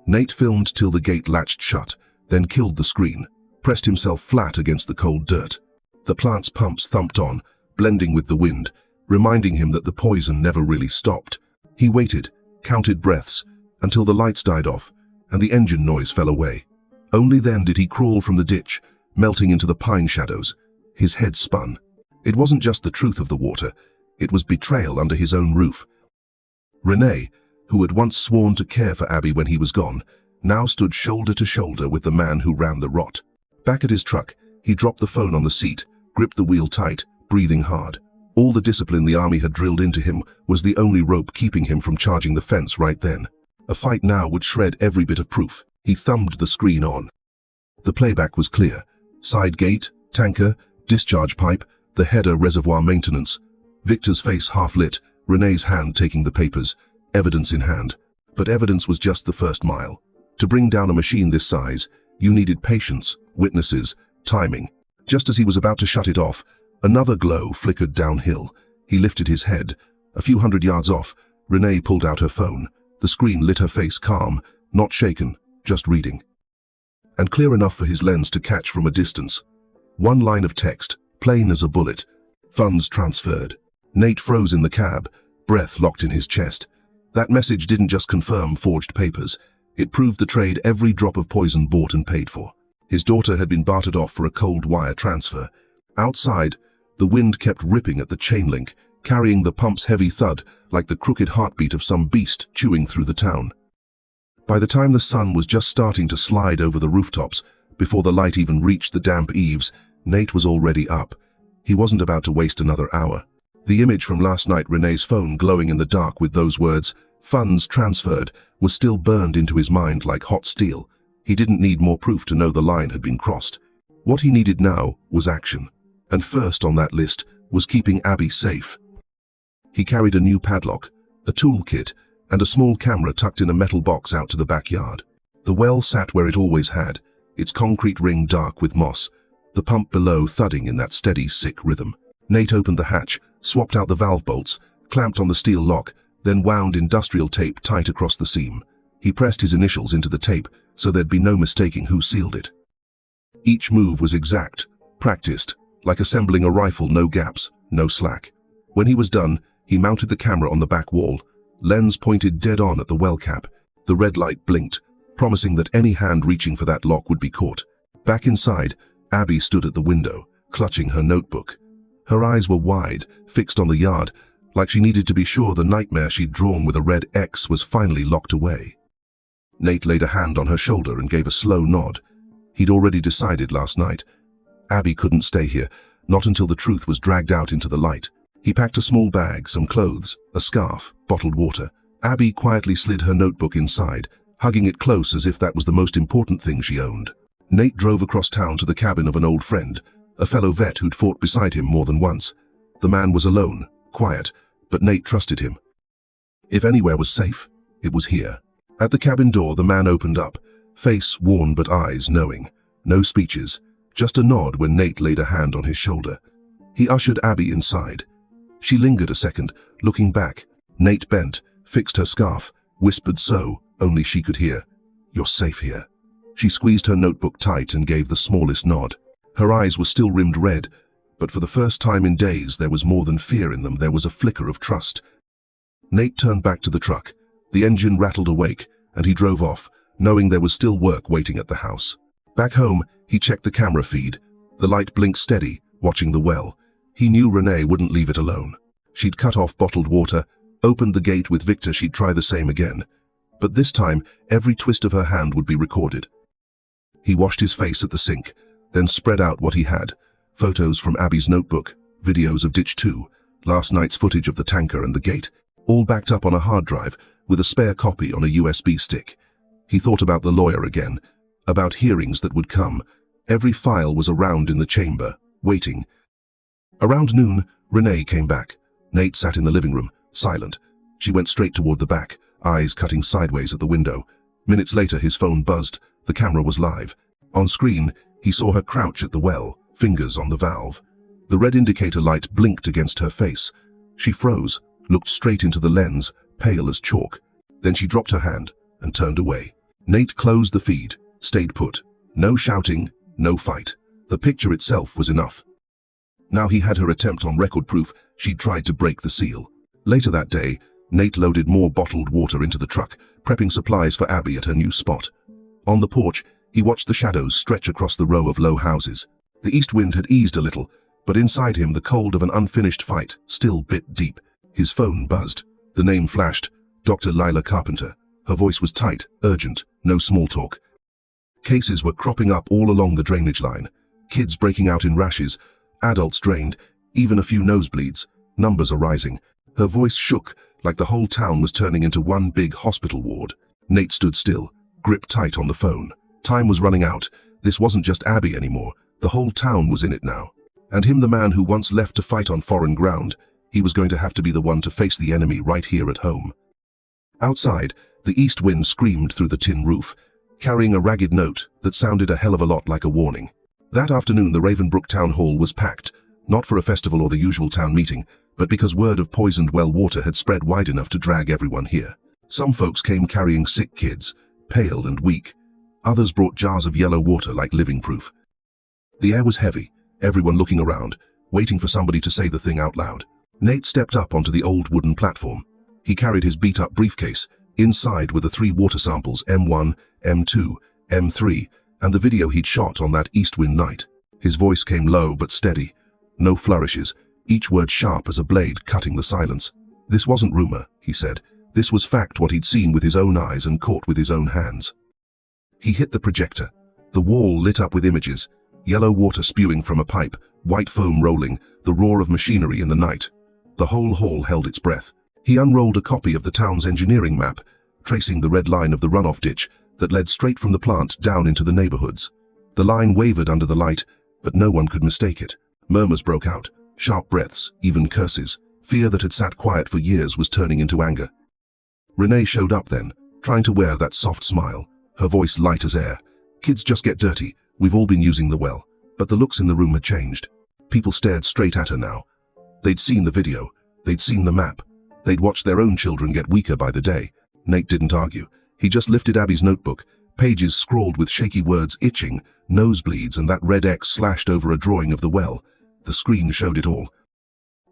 Nate filmed till the gate latched shut, then killed the screen, pressed himself flat against the cold dirt. The plant's pumps thumped on, blending with the wind, reminding him that the poison never really stopped. He waited, counted breaths, until the lights died off, and the engine noise fell away. Only then did he crawl from the ditch, melting into the pine shadows. His head spun. It wasn't just the truth of the water, it was betrayal under his own roof. Renee, who had once sworn to care for Abby when he was gone, now stood shoulder to shoulder with the man who ran the rot. Back at his truck, he dropped the phone on the seat, gripped the wheel tight, breathing hard. All the discipline the army had drilled into him was the only rope keeping him from charging the fence right then. A fight now would shred every bit of proof. He thumbed the screen on. The playback was clear. Side gate, tanker, discharge pipe, the header reservoir maintenance. Victor's face half lit, Renee's hand taking the papers, evidence in hand. But evidence was just the first mile. To bring down a machine this size, you needed patience, witnesses, timing. Just as he was about to shut it off, another glow flickered downhill. He lifted his head. A few hundred yards off, Renee pulled out her phone. The screen lit her face calm, not shaken, just reading. And clear enough for his lens to catch from a distance. One line of text, plain as a bullet. Funds transferred. Nate froze in the cab, breath locked in his chest. That message didn't just confirm forged papers. It proved the trade every drop of poison bought and paid for. His daughter had been bartered off for a cold wire transfer. Outside, the wind kept ripping at the chain link, carrying the pump's heavy thud like the crooked heartbeat of some beast chewing through the town. By the time the sun was just starting to slide over the rooftops, before the light even reached the damp eaves, Nate was already up. He wasn't about to waste another hour. The image from last night, Renee's phone glowing in the dark with those words, "Funds transferred," was still burned into his mind like hot steel. He didn't need more proof to know the line had been crossed. What he needed now was action. And first on that list was keeping Abby safe. He carried a new padlock, a toolkit, and a small camera tucked in a metal box out to the backyard. The well sat where it always had, its concrete ring dark with moss, the pump below thudding in that steady, sick rhythm. Nate opened the hatch, swapped out the valve bolts, clamped on the steel lock, then wound industrial tape tight across the seam. He pressed his initials into the tape so there'd be no mistaking who sealed it. Each move was exact, practiced, like assembling a rifle, no gaps, no slack. When he was done, he mounted the camera on the back wall, lens pointed dead on at the well cap. The red light blinked, promising that any hand reaching for that lock would be caught. Back inside, Abby stood at the window, clutching her notebook. Her eyes were wide, fixed on the yard, like she needed to be sure the nightmare she'd drawn with a red X was finally locked away. Nate laid a hand on her shoulder and gave a slow nod. He'd already decided last night. Abby couldn't stay here, not until the truth was dragged out into the light. He packed a small bag, some clothes, a scarf, bottled water. Abby quietly slid her notebook inside, hugging it close as if that was the most important thing she owned. Nate drove across town to the cabin of an old friend, a fellow vet who'd fought beside him more than once. The man was alone, quiet, but Nate trusted him. If anywhere was safe, it was here. At the cabin door, the man opened up, face worn but eyes knowing. No speeches, just a nod when Nate laid a hand on his shoulder. He ushered Abby inside. She lingered a second, looking back. Nate bent, fixed her scarf, whispered so only she could hear, "You're safe here." She squeezed her notebook tight and gave the smallest nod. Her eyes were still rimmed red, but for the first time in days there was more than fear in them, there was a flicker of trust. Nate turned back to the truck. The engine rattled awake, and he drove off, knowing there was still work waiting at the house. Back home, He checked the camera feed. The light blinked steady, watching the well. He knew Renee wouldn't leave it alone. She'd cut off bottled water, opened the gate with Victor. She'd try the same again. But this time, every twist of her hand would be recorded. He washed his face at the sink, then spread out what he had. Photos from Abby's notebook, videos of Ditch 2, last night's footage of the tanker and the gate, all backed up on a hard drive with a spare copy on a USB stick. He thought about the lawyer again, about hearings that would come. Every file was around in the chamber, waiting. Around noon, Renee came back. Nate sat in the living room, silent. She went straight toward the back, eyes cutting sideways at the window. Minutes later, his phone buzzed. The camera was live. On screen, he saw her crouch at the well, fingers on the valve. The red indicator light blinked against her face. She froze, looked straight into the lens, pale as chalk. Then she dropped her hand and turned away. Nate closed the feed, stayed put. No shouting, no fight. The picture itself was enough. Now he had her attempt on record proof. She'd tried to break the seal. Later that day, Nate loaded more bottled water into the truck, prepping supplies for Abby at her new spot. On the porch, he watched the shadows stretch across the row of low houses. The east wind had eased a little, but inside him the cold of an unfinished fight still bit deep. His phone buzzed. The name flashed. Dr. Lila Carpenter. Her voice was tight, urgent, no small talk. Cases were cropping up all along the drainage line. Kids breaking out in rashes, adults drained, even a few nosebleeds. Numbers are rising. Her voice shook, like the whole town was turning into one big hospital ward. Nate stood still, gripped tight on the phone. Time was running out. This wasn't just Abby anymore. The whole town was in it now. And him, the man who once left to fight on foreign ground, he was going to have to be the one to face the enemy right here at home. Outside, the east wind screamed through the tin roof, carrying a ragged note that sounded a hell of a lot like a warning. That afternoon, the Ravenbrook Town Hall was packed, not for a festival or the usual town meeting, but because word of poisoned well water had spread wide enough to drag everyone here. Some folks came carrying sick kids, pale and weak. Others brought jars of yellow water like living proof. The air was heavy, everyone looking around, waiting for somebody to say the thing out loud. Nate stepped up onto the old wooden platform. He carried his beat-up briefcase. Inside were the 3 water samples, M1, M2, M3, and the video he'd shot on that east wind night. His voice came low but steady. No flourishes, each word sharp as a blade cutting the silence. This wasn't rumor, he said. This was fact, what he'd seen with his own eyes and caught with his own hands. He hit the projector. The wall lit up with images. Yellow water spewing from a pipe, white foam rolling, the roar of machinery in the night. The whole hall held its breath. He unrolled a copy of the town's engineering map, tracing the red line of the runoff ditch that led straight from the plant down into the neighborhoods. The line wavered under the light, but no one could mistake it. Murmurs broke out, sharp breaths, even curses. Fear that had sat quiet for years was turning into anger. Renee showed up then, trying to wear that soft smile, her voice light as air. Kids just get dirty, we've all been using the well. But the looks in the room had changed. People stared straight at her now. They'd seen the video, they'd seen the map. They'd watched their own children get weaker by the day. Nate didn't argue. He just lifted Abby's notebook, pages scrawled with shaky words, itching, nosebleeds, and that red X slashed over a drawing of the well. The screen showed it all.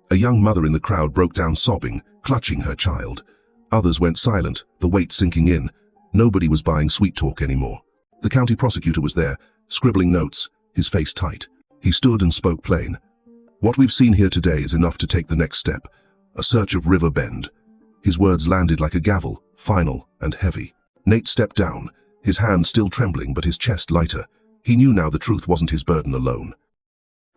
A young mother in the crowd broke down sobbing, clutching her child. Others went silent, the weight sinking in. Nobody was buying sweet talk anymore. The county prosecutor was there, scribbling notes, his face tight. He stood and spoke plain. What we've seen here today is enough to take the next step. A search of River Bend. His words landed like a gavel, final and heavy. Nate stepped down, his hand still trembling but his chest lighter. He knew now the truth wasn't his burden alone.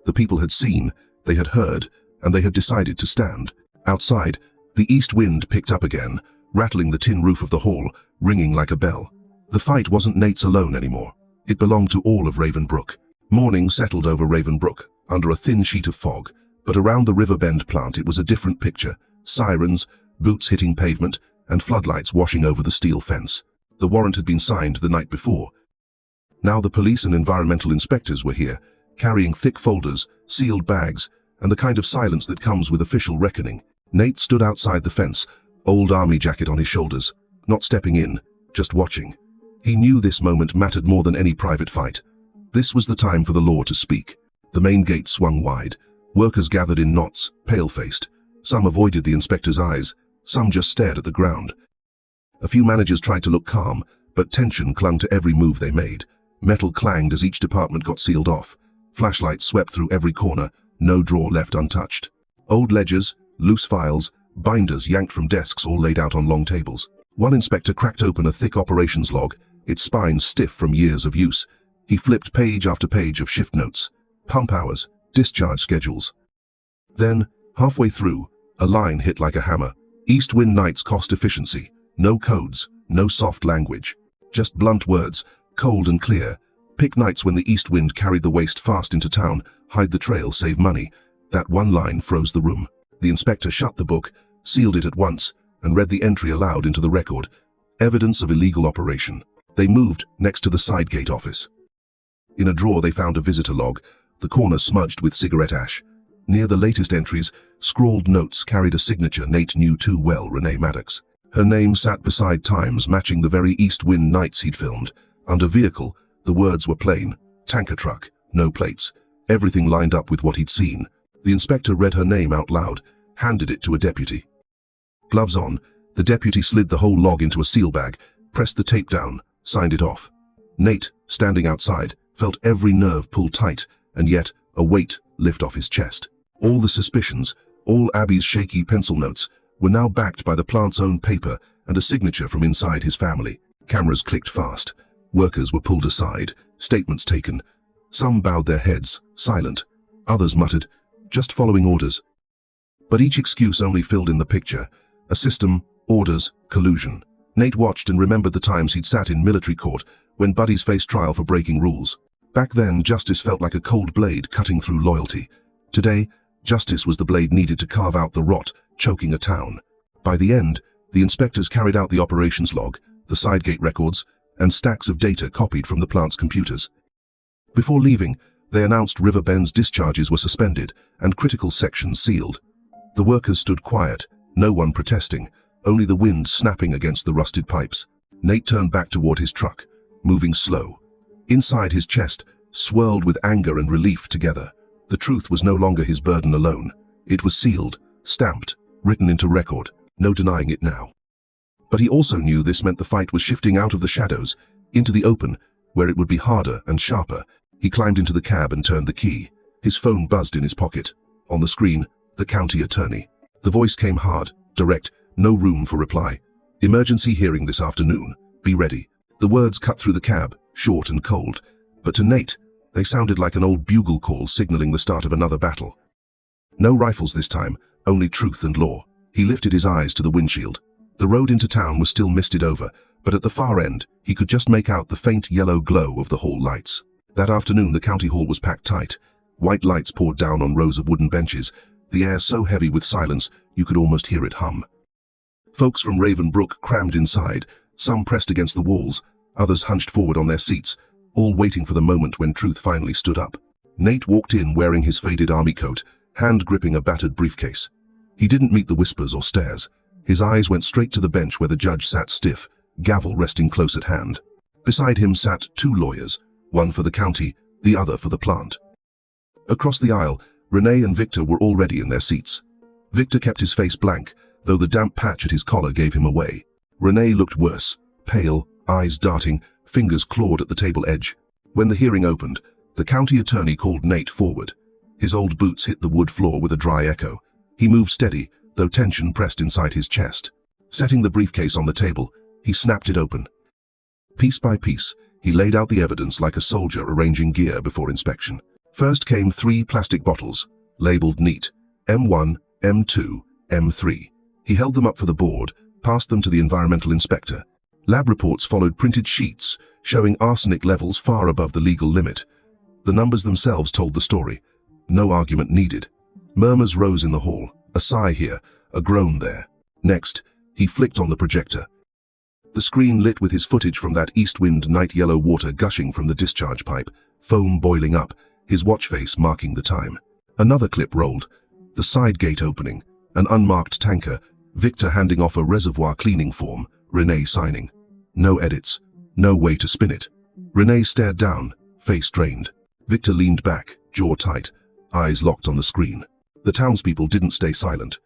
The people had seen, they had heard, and they had decided to stand. Outside, the east wind picked up again, rattling the tin roof of the hall, ringing like a bell. The fight wasn't Nate's alone anymore. It belonged to all of Ravenbrook. Morning settled over Ravenbrook, under a thin sheet of fog. But around the River Bend plant it was a different picture. Sirens, boots hitting pavement, and floodlights washing over the steel fence. The warrant had been signed the night before. Now the police and environmental inspectors were here, carrying thick folders, sealed bags, and the kind of silence that comes with official reckoning. Nate stood outside the fence, old army jacket on his shoulders, not stepping in, just watching. He knew this moment mattered more than any private fight. This was the time for the law to speak. The main gate swung wide. Workers gathered in knots, pale-faced. Some avoided the inspector's eyes, some just stared at the ground. A few managers tried to look calm, but tension clung to every move they made. Metal clanged as each department got sealed off. Flashlights swept through every corner, no drawer left untouched. Old ledgers, loose files, binders yanked from desks all laid out on long tables. One inspector cracked open a thick operations log, its spine stiff from years of use. He flipped page after page of shift notes, pump hours, discharge schedules. Then, halfway through, a line hit like a hammer. East Wind Nights cost efficiency. No codes, no soft language. Just blunt words, cold and clear. Pick nights when the east wind carried the waste fast into town. Hide the trail, save money. That one line froze the room. The inspector shut the book, sealed it at once, and read the entry aloud into the record. Evidence of illegal operation. They moved next to the side gate office. In a drawer they found a visitor log, the corner smudged with cigarette ash. Near the latest entries, scrawled notes carried a signature Nate knew too well, Renee Maddox. Her name sat beside times matching the very East Wind Nights he'd filmed. Under vehicle, the words were plain. Tanker truck, no plates. Everything lined up with what he'd seen. The inspector read her name out loud, handed it to a deputy. Gloves on, the deputy slid the whole log into a seal bag, pressed the tape down, signed it off. Nate, standing outside, felt every nerve pull tight, and yet a weight lift off his chest. All the suspicions, all Abby's shaky pencil notes, were now backed by the plant's own paper and a signature from inside his family. Cameras clicked fast. Workers were pulled aside, statements taken. Some bowed their heads, silent. Others muttered, just following orders. But each excuse only filled in the picture. A system, orders, collusion. Nate watched and remembered the times he'd sat in military court when buddies faced trial for breaking rules. Back then, justice felt like a cold blade cutting through loyalty. Today, justice was the blade needed to carve out the rot choking a town. By the end, the inspectors carried out the operations log, the sidegate records, and stacks of data copied from the plant's computers. Before leaving, they announced River Bend's discharges were suspended and critical sections sealed. The workers stood quiet, no one protesting, only the wind snapping against the rusted pipes. Nate turned back toward his truck, moving slow. Inside his chest, swirled with anger and relief together. The truth was no longer his burden alone. It was sealed, stamped, written into record, no denying it now. But he also knew this meant the fight was shifting out of the shadows, into the open, where it would be harder and sharper. He climbed into the cab and turned the key. His phone buzzed in his pocket. On the screen, the county attorney. The voice came hard, direct, no room for reply. Emergency hearing this afternoon. Be ready. The words cut through the cab, short and cold. But to Nate, they sounded like an old bugle call signaling the start of another battle. No rifles this time, only truth and law. He lifted his eyes to the windshield. The road into town was still misted over, but at the far end, he could just make out the faint yellow glow of the hall lights. That afternoon, the county hall was packed tight. White lights poured down on rows of wooden benches, the air so heavy with silence you could almost hear it hum. Folks from Raven Brook crammed inside, some pressed against the walls, others hunched forward on their seats, all waiting for the moment when truth finally stood up. Nate walked in wearing his faded army coat, hand gripping a battered briefcase. He didn't meet the whispers or stares. His eyes went straight to the bench where the judge sat stiff, gavel resting close at hand. Beside him sat two lawyers, one for the county, the other for the plant. Across the aisle, Renee and Victor were already in their seats. Victor kept his face blank, though the damp patch at his collar gave him away. Renee looked worse, pale, eyes darting, fingers clawed at the table edge. When the hearing opened, the county attorney called Nate forward. His old boots hit the wood floor with a dry echo. He moved steady, though tension pressed inside his chest. Setting the briefcase on the table, he snapped it open. Piece by piece, he laid out the evidence like a soldier arranging gear before inspection. First came 3 plastic bottles, labeled neat, M1, M2, M3. He held them up for the board, passed them to the environmental inspector. Lab reports followed printed sheets, showing arsenic levels far above the legal limit. The numbers themselves told the story. No argument needed. Murmurs rose in the hall, a sigh here, a groan there. Next, he flicked on the projector. The screen lit with his footage from that east wind night, yellow water gushing from the discharge pipe, foam boiling up, his watch face marking the time. Another clip rolled, the side gate opening, an unmarked tanker, Victor handing off a reservoir cleaning form, Renee signing. No edits, no way to spin it. Renee stared down, face drained. Victor leaned back, jaw tight, eyes locked on the screen. The townspeople didn't stay silent.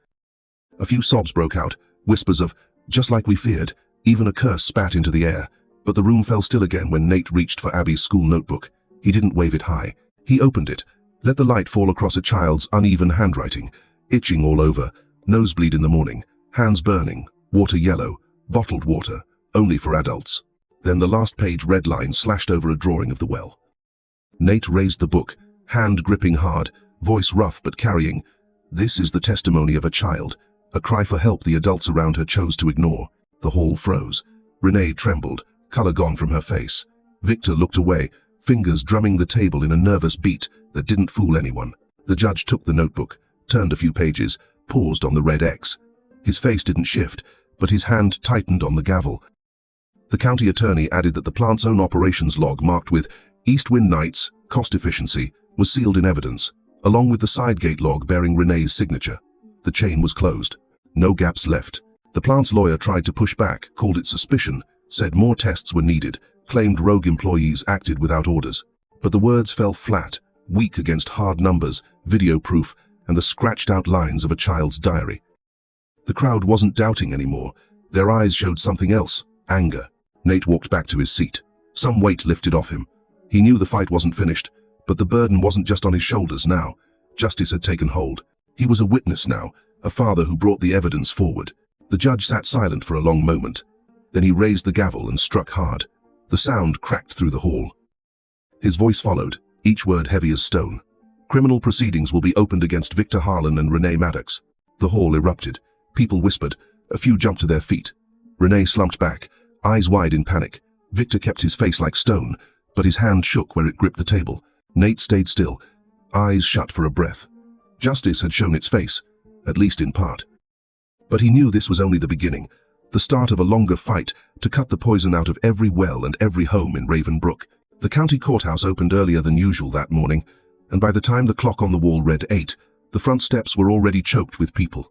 A few sobs broke out, whispers of, just like we feared, even a curse spat into the air. But the room fell still again when Nate reached for Abby's school notebook. He didn't wave it high. He opened it, let the light fall across a child's uneven handwriting, itching all over, nosebleed in the morning, hands burning, water yellow, bottled water, only for adults. Then the last page red line slashed over a drawing of the well. Nate raised the book, hand gripping hard, voice rough but carrying. This is the testimony of a child, a cry for help the adults around her chose to ignore. The hall froze. Renee trembled, color gone from her face. Victor looked away, fingers drumming the table in a nervous beat that didn't fool anyone. The judge took the notebook, turned a few pages, paused on the red X. His face didn't shift, but his hand tightened on the gavel. The county attorney added that the plant's own operations log marked with East Wind Nights, cost efficiency, was sealed in evidence, along with the side gate log bearing Renee's signature. The chain was closed. No gaps left. The plant's lawyer tried to push back, called it suspicion, said more tests were needed, claimed rogue employees acted without orders. But the words fell flat, weak against hard numbers, video proof, and the scratched-out lines of a child's diary. The crowd wasn't doubting anymore. Their eyes showed something else, anger. Nate walked back to his seat. Some weight lifted off him. He knew the fight wasn't finished, but the burden wasn't just on his shoulders now. Justice had taken hold. He was a witness now, a father who brought the evidence forward. The judge sat silent for a long moment. Then he raised the gavel and struck hard. The sound cracked through the hall. His voice followed, each word heavy as stone. Criminal proceedings will be opened against Victor Harlan and Renee Maddox. The hall erupted. People whispered. A few jumped to their feet. Renee slumped back, eyes wide in panic. Victor kept his face like stone, but his hand shook where it gripped the table. Nate stayed still, eyes shut for a breath. Justice had shown its face, at least in part. But he knew this was only the beginning, the start of a longer fight to cut the poison out of every well and every home in Raven Brook. The county courthouse opened earlier than usual that morning, and by the time the clock on the wall read 8, the front steps were already choked with people.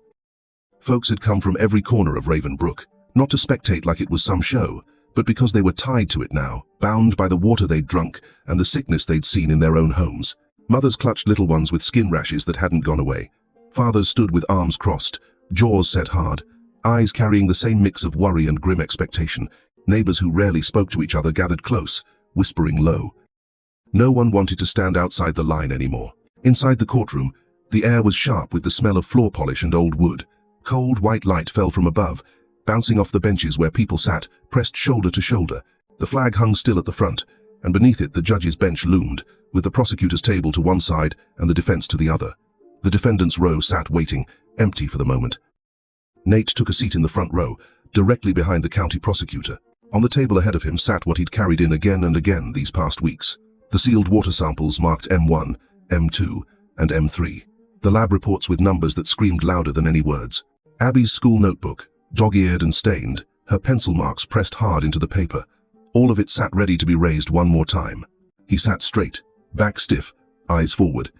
Folks had come from every corner of Raven Brook, not to spectate like it was some show, but because they were tied to it now, bound by the water they'd drunk and the sickness they'd seen in their own homes. Mothers clutched little ones with skin rashes that hadn't gone away. Fathers stood with arms crossed, jaws set hard, eyes carrying the same mix of worry and grim expectation. Neighbors who rarely spoke to each other gathered close, whispering low. No one wanted to stand outside the line anymore. Inside the courtroom, the air was sharp with the smell of floor polish and old wood. Cold white light fell from above, bouncing off the benches where people sat, pressed shoulder to shoulder. The flag hung still at the front, and beneath it the judge's bench loomed, with the prosecutor's table to one side and the defense to the other. The defendant's row sat waiting, empty for the moment. Nate took a seat in the front row, directly behind the county prosecutor. On the table ahead of him sat what he'd carried in again and again these past weeks. The sealed water samples marked M1, M2, and M3. The lab reports with numbers that screamed louder than any words. Abby's school notebook, dog-eared and stained, her pencil marks pressed hard into the paper. All of it sat ready to be raised one more time. He sat straight, back stiff, eyes forward.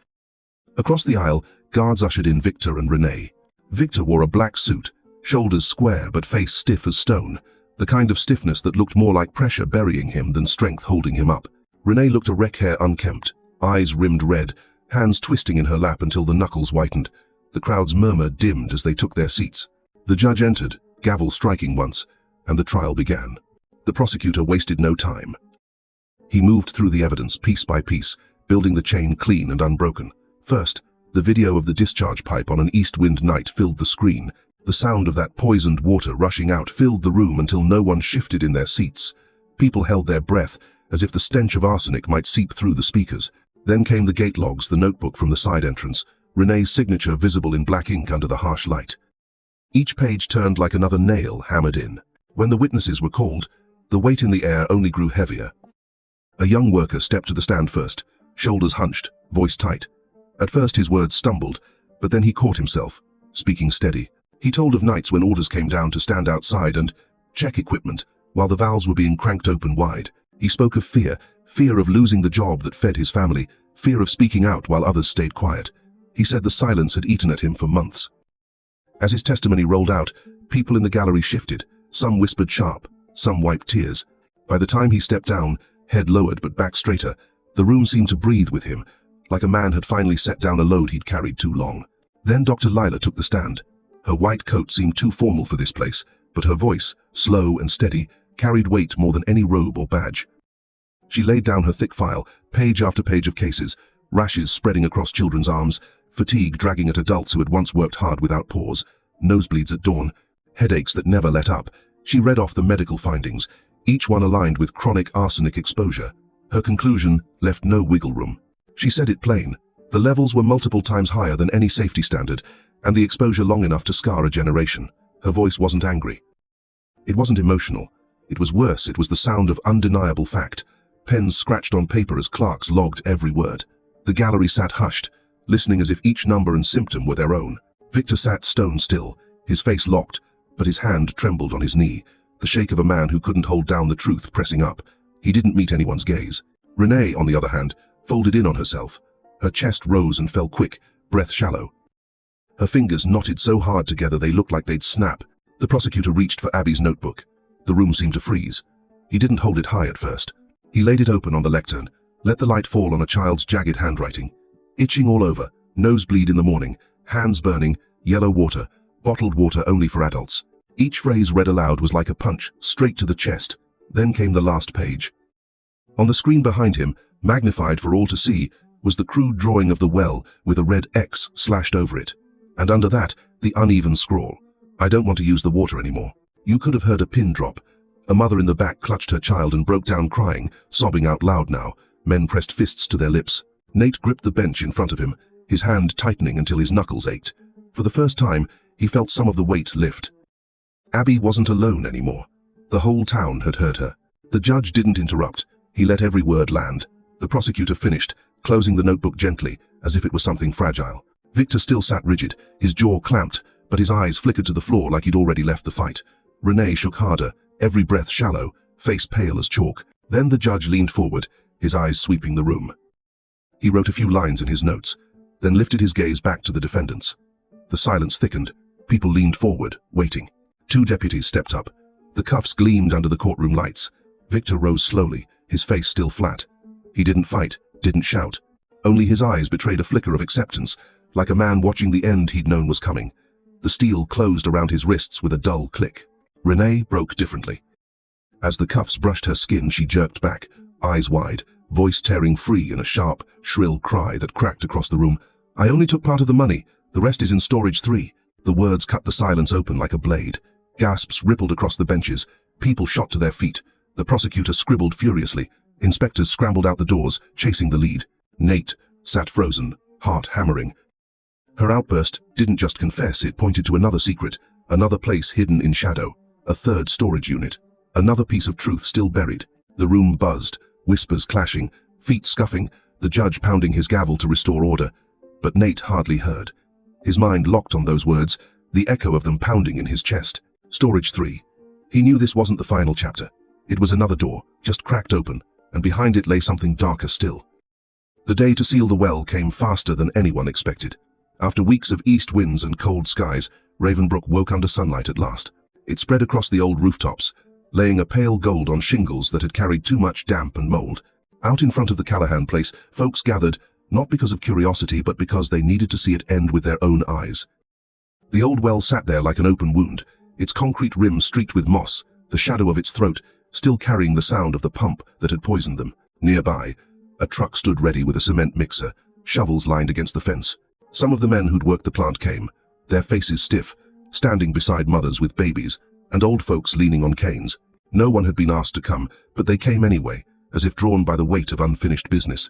Across the aisle, guards ushered in Victor and Renee. Victor wore a black suit, shoulders square but face stiff as stone, the kind of stiffness that looked more like pressure burying him than strength holding him up. Renee looked a wreck hair unkempt, eyes rimmed red, hands twisting in her lap until the knuckles whitened. The crowd's murmur dimmed as they took their seats. The judge entered, gavel striking once, and the trial began. The prosecutor wasted no time. He moved through the evidence piece by piece, building the chain clean and unbroken. First, the video of the discharge pipe on an east wind night filled the screen. The sound of that poisoned water rushing out filled the room until no one shifted in their seats. People held their breath, as if the stench of arsenic might seep through the speakers. Then came the gate logs, the notebook from the side entrance, Renee's signature visible in black ink under the harsh light. Each page turned like another nail hammered in. When the witnesses were called, the weight in the air only grew heavier. A young worker stepped to the stand first, shoulders hunched, voice tight. At first his words stumbled, but then he caught himself, speaking steady. He told of nights when orders came down to stand outside and check equipment, while the valves were being cranked open wide. He spoke of fear of losing the job that fed his family, fear of speaking out while others stayed quiet. He said the silence had eaten at him for months. As his testimony rolled out, people in the gallery shifted. Some whispered sharp, some wiped tears. By the time he stepped down, head lowered but back straighter, the room seemed to breathe with him, like a man had finally set down a load he'd carried too long. Then Dr. Lila took the stand. Her white coat seemed too formal for this place, but her voice, slow and steady, carried weight more than any robe or badge. She laid down her thick file, page after page of cases, rashes spreading across children's arms, fatigue dragging at adults who had once worked hard without pause, nosebleeds at dawn, headaches that never let up. She read off the medical findings, each one aligned with chronic arsenic exposure. Her conclusion left no wiggle room. She said it plain. The levels were multiple times higher than any safety standard, and the exposure long enough to scar a generation. Her voice wasn't angry. It wasn't emotional. It was worse. It was the sound of undeniable fact. Pens scratched on paper as clerks logged every word. The gallery sat hushed, listening as if each number and symptom were their own. Victor sat stone still, his face locked, but his hand trembled on his knee, the shake of a man who couldn't hold down the truth pressing up. He didn't meet anyone's gaze. Renee, on the other hand, folded in on herself. Her chest rose and fell quick, breath shallow. Her fingers knotted so hard together they looked like they'd snap. The prosecutor reached for Abby's notebook. The room seemed to freeze. He didn't hold it high at first. He laid it open on the lectern, let the light fall on a child's jagged handwriting. Itching all over, nosebleed in the morning, hands burning, yellow water, bottled water only for adults. Each phrase read aloud was like a punch, straight to the chest. Then came the last page. On the screen behind him, magnified for all to see, was the crude drawing of the well with a red X slashed over it. And under that, the uneven scrawl. I don't want to use the water anymore. You could have heard a pin drop. A mother in the back clutched her child and broke down crying, sobbing out loud now. Men pressed fists to their lips. Nate gripped the bench in front of him, his hand tightening until his knuckles ached. For the first time, he felt some of the weight lift. Abby wasn't alone anymore. The whole town had heard her. The judge didn't interrupt. He let every word land. The prosecutor finished, closing the notebook gently, as if it was something fragile. Victor still sat rigid, his jaw clamped, but his eyes flickered to the floor like he'd already left the fight. Renee shook harder, every breath shallow, face pale as chalk. Then the judge leaned forward, his eyes sweeping the room. He wrote a few lines in his notes, then lifted his gaze back to the defendants. The silence thickened. People leaned forward, waiting. 2 deputies stepped up. The cuffs gleamed under the courtroom lights. Victor rose slowly, his face still flat. He didn't fight, didn't shout. Only his eyes betrayed a flicker of acceptance, like a man watching the end he'd known was coming. The steel closed around his wrists with a dull click. Renee broke differently. As the cuffs brushed her skin, she jerked back, eyes wide, voice tearing free in a sharp, shrill cry that cracked across the room. I only took part of the money. The rest is in storage 3. The words cut the silence open like a blade. Gasps rippled across the benches. People shot to their feet. The prosecutor scribbled furiously. Inspectors scrambled out the doors, chasing the lead. Nate sat frozen, heart hammering. Her outburst didn't just confess, it pointed to another secret, another place hidden in shadow, a 3rd storage unit, another piece of truth still buried. The room buzzed, whispers clashing, feet scuffing, the judge pounding his gavel to restore order. But Nate hardly heard. His mind locked on those words, the echo of them pounding in his chest. Storage 3. He knew this wasn't the final chapter. It was another door, just cracked open, and behind it lay something darker still. The day to seal the well came faster than anyone expected. After weeks of east winds and cold skies, Ravenbrook woke under sunlight at last. It spread across the old rooftops, laying a pale gold on shingles that had carried too much damp and mold. Out in front of the Callahan place, folks gathered, not because of curiosity but because they needed to see it end with their own eyes. The old well sat there like an open wound, its concrete rim streaked with moss, the shadow of its throat still carrying the sound of the pump that had poisoned them. Nearby, a truck stood ready with a cement mixer, shovels lined against the fence. Some of the men who'd worked the plant came, their faces stiff, standing beside mothers with babies, and old folks leaning on canes. No one had been asked to come, but they came anyway, as if drawn by the weight of unfinished business.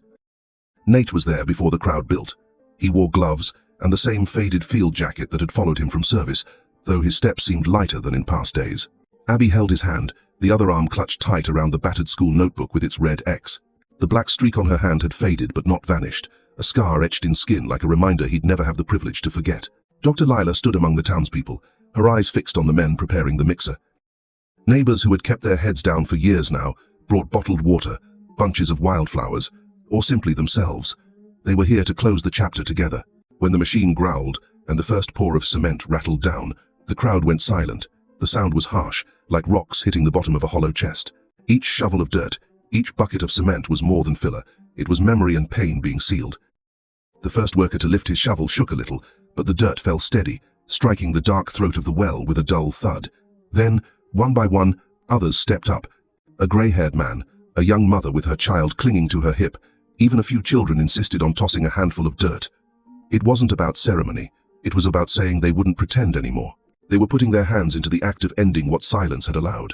Nate was there before the crowd built. He wore gloves and the same faded field jacket that had followed him from service, though his step seemed lighter than in past days. Abby held his hand, the other arm clutched tight around the battered school notebook with its red X. The black streak on her hand had faded but not vanished, a scar etched in skin like a reminder he'd never have the privilege to forget. Dr. Lila stood among the townspeople, her eyes fixed on the men preparing the mixer. Neighbors who had kept their heads down for years now brought bottled water, bunches of wildflowers, or simply themselves. They were here to close the chapter together. When the machine growled and the first pour of cement rattled down, the crowd went silent. The sound was harsh, like rocks hitting the bottom of a hollow chest. Each shovel of dirt, each bucket of cement was more than filler. It was memory and pain being sealed. The first worker to lift his shovel shook a little, but the dirt fell steady, striking the dark throat of the well with a dull thud. Then, one by one, Others stepped up. A grey-haired man, a young mother with her child clinging to her hip. Even a few children insisted on tossing a handful of dirt. It wasn't about ceremony. It was about saying they wouldn't pretend anymore. They were putting their hands into the act of ending what silence had allowed.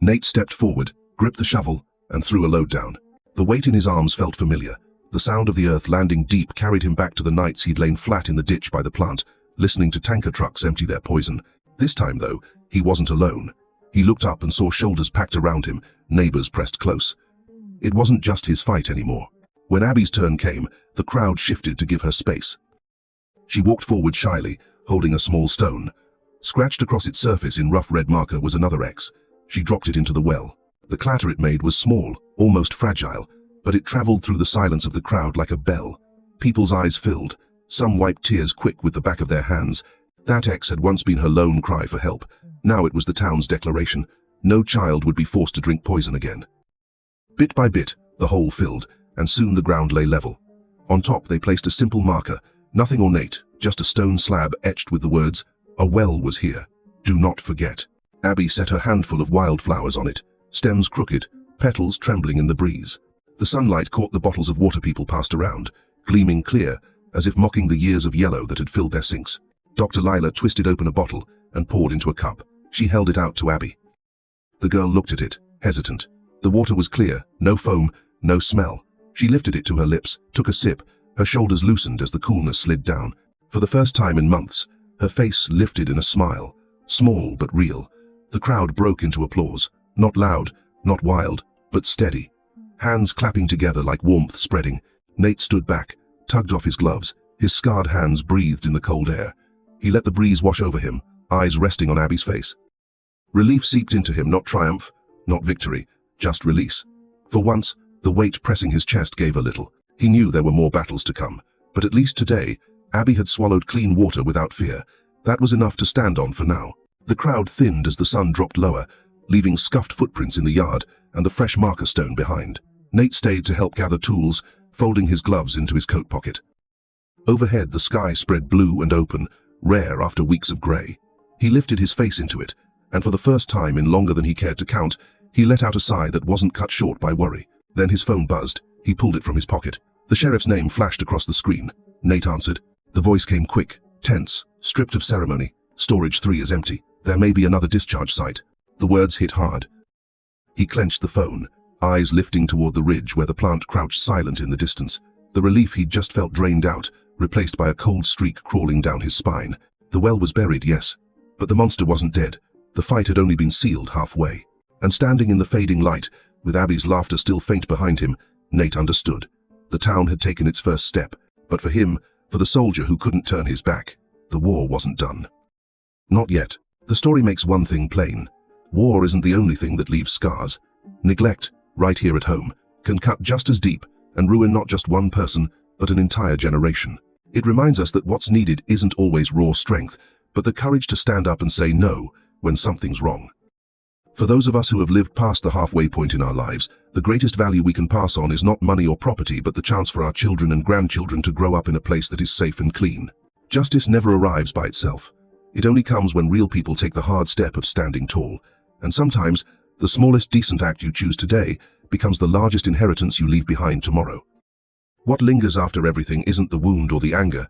Nate stepped forward, gripped the shovel, and threw a load down. The weight in his arms felt familiar. The sound of the earth landing deep carried him back to the nights he'd lain flat in the ditch by the plant, listening to tanker trucks empty their poison. This time, though, he wasn't alone. He looked up and saw shoulders packed around him, neighbors pressed close. It wasn't just his fight anymore. When Abby's turn came, the crowd shifted to give her space. She walked forward shyly, holding a small stone. Scratched across its surface in rough red marker was another X. She dropped it into the well. The clatter it made was small, almost fragile, but it traveled through the silence of the crowd like a bell. People's eyes filled. Some wiped tears quick with the back of their hands. That X had once been her lone cry for help. Now it was the town's declaration. No child would be forced to drink poison again. Bit by bit, the hole filled, and soon the ground lay level. On top they placed a simple marker, nothing ornate, just a stone slab etched with the words, "A well was here. Do not forget." Abby set her handful of wildflowers on it, stems crooked, petals trembling in the breeze. The sunlight caught the bottles of water people passed around, gleaming clear, as if mocking the years of yellow that had filled their sinks. Dr. Lila twisted open a bottle and poured into a cup. She held it out to Abby. The girl looked at it, hesitant. The water was clear, no foam, no smell. She lifted it to her lips, took a sip. Her shoulders loosened as the coolness slid down. For the first time in months, her face lifted in a smile, small but real. The crowd broke into applause, not loud, not wild, but steady. Hands clapping together like warmth spreading. Nate stood back, tugged off his gloves. His scarred hands breathed in the cold air. He let the breeze wash over him, eyes resting on Abby's face. Relief seeped into him, not triumph, not victory, just release. For once, the weight pressing his chest gave a little. He knew there were more battles to come, but at least today, Abby had swallowed clean water without fear. That was enough to stand on for now. The crowd thinned as the sun dropped lower, leaving scuffed footprints in the yard and the fresh marker stone behind. Nate stayed to help gather tools, folding his gloves into his coat pocket. Overhead, the sky spread blue and open, rare after weeks of grey. He lifted his face into it, and for the first time in longer than he cared to count, he let out a sigh that wasn't cut short by worry. Then his phone buzzed. He pulled it from his pocket. The sheriff's name flashed across the screen. Nate answered. The voice came quick, tense, stripped of ceremony. Storage 3 is empty. There may be another discharge site. The words hit hard. He clenched the phone, eyes lifting toward the ridge where the plant crouched silent in the distance. The relief he'd just felt drained out, replaced by a cold streak crawling down his spine. The well was buried, yes, but the monster wasn't dead. The fight had only been sealed halfway. And standing in the fading light, with Abby's laughter still faint behind him, Nate understood. The town had taken its first step, but for him, for the soldier who couldn't turn his back, the war wasn't done. Not yet. The story makes one thing plain. War isn't the only thing that leaves scars. Neglect, right here at home, can cut just as deep and ruin not just one person, but an entire generation. It reminds us that what's needed isn't always raw strength, but the courage to stand up and say no when something's wrong. For those of us who have lived past the halfway point in our lives, the greatest value we can pass on is not money or property, but the chance for our children and grandchildren to grow up in a place that is safe and clean. Justice never arrives by itself. It only comes when real people take the hard step of standing tall. And sometimes, the smallest decent act you choose today becomes the largest inheritance you leave behind tomorrow. What lingers after everything isn't the wound or the anger,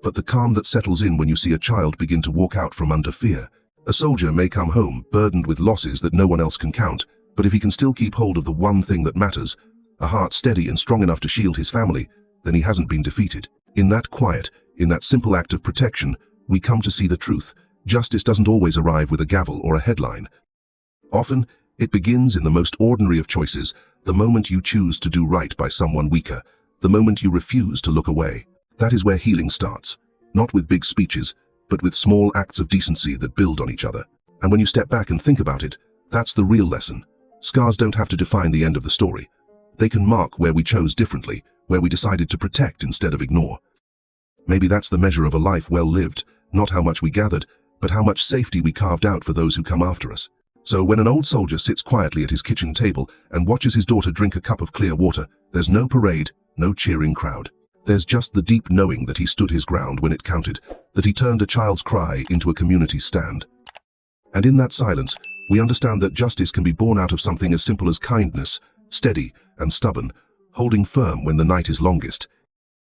but the calm that settles in when you see a child begin to walk out from under fear. A soldier may come home burdened with losses that no one else can count, but if he can still keep hold of the one thing that matters, a heart steady and strong enough to shield his family, then he hasn't been defeated. In that quiet, in that simple act of protection, we come to see the truth. Justice doesn't always arrive with a gavel or a headline. Often, it begins in the most ordinary of choices, the moment you choose to do right by someone weaker, the moment you refuse to look away. That is where healing starts, not with big speeches, but with small acts of decency that build on each other. And when you step back and think about it, that's the real lesson. Scars don't have to define the end of the story. They can mark where we chose differently, where we decided to protect instead of ignore. Maybe that's the measure of a life well lived, not how much we gathered, but how much safety we carved out for those who come after us. So when an old soldier sits quietly at his kitchen table and watches his daughter drink a cup of clear water, there's no parade, no cheering crowd. There's just the deep knowing that he stood his ground when it counted, that he turned a child's cry into a community stand. And in that silence, We understand that justice can be born out of something as simple as kindness, steady and stubborn, holding firm when the night is longest.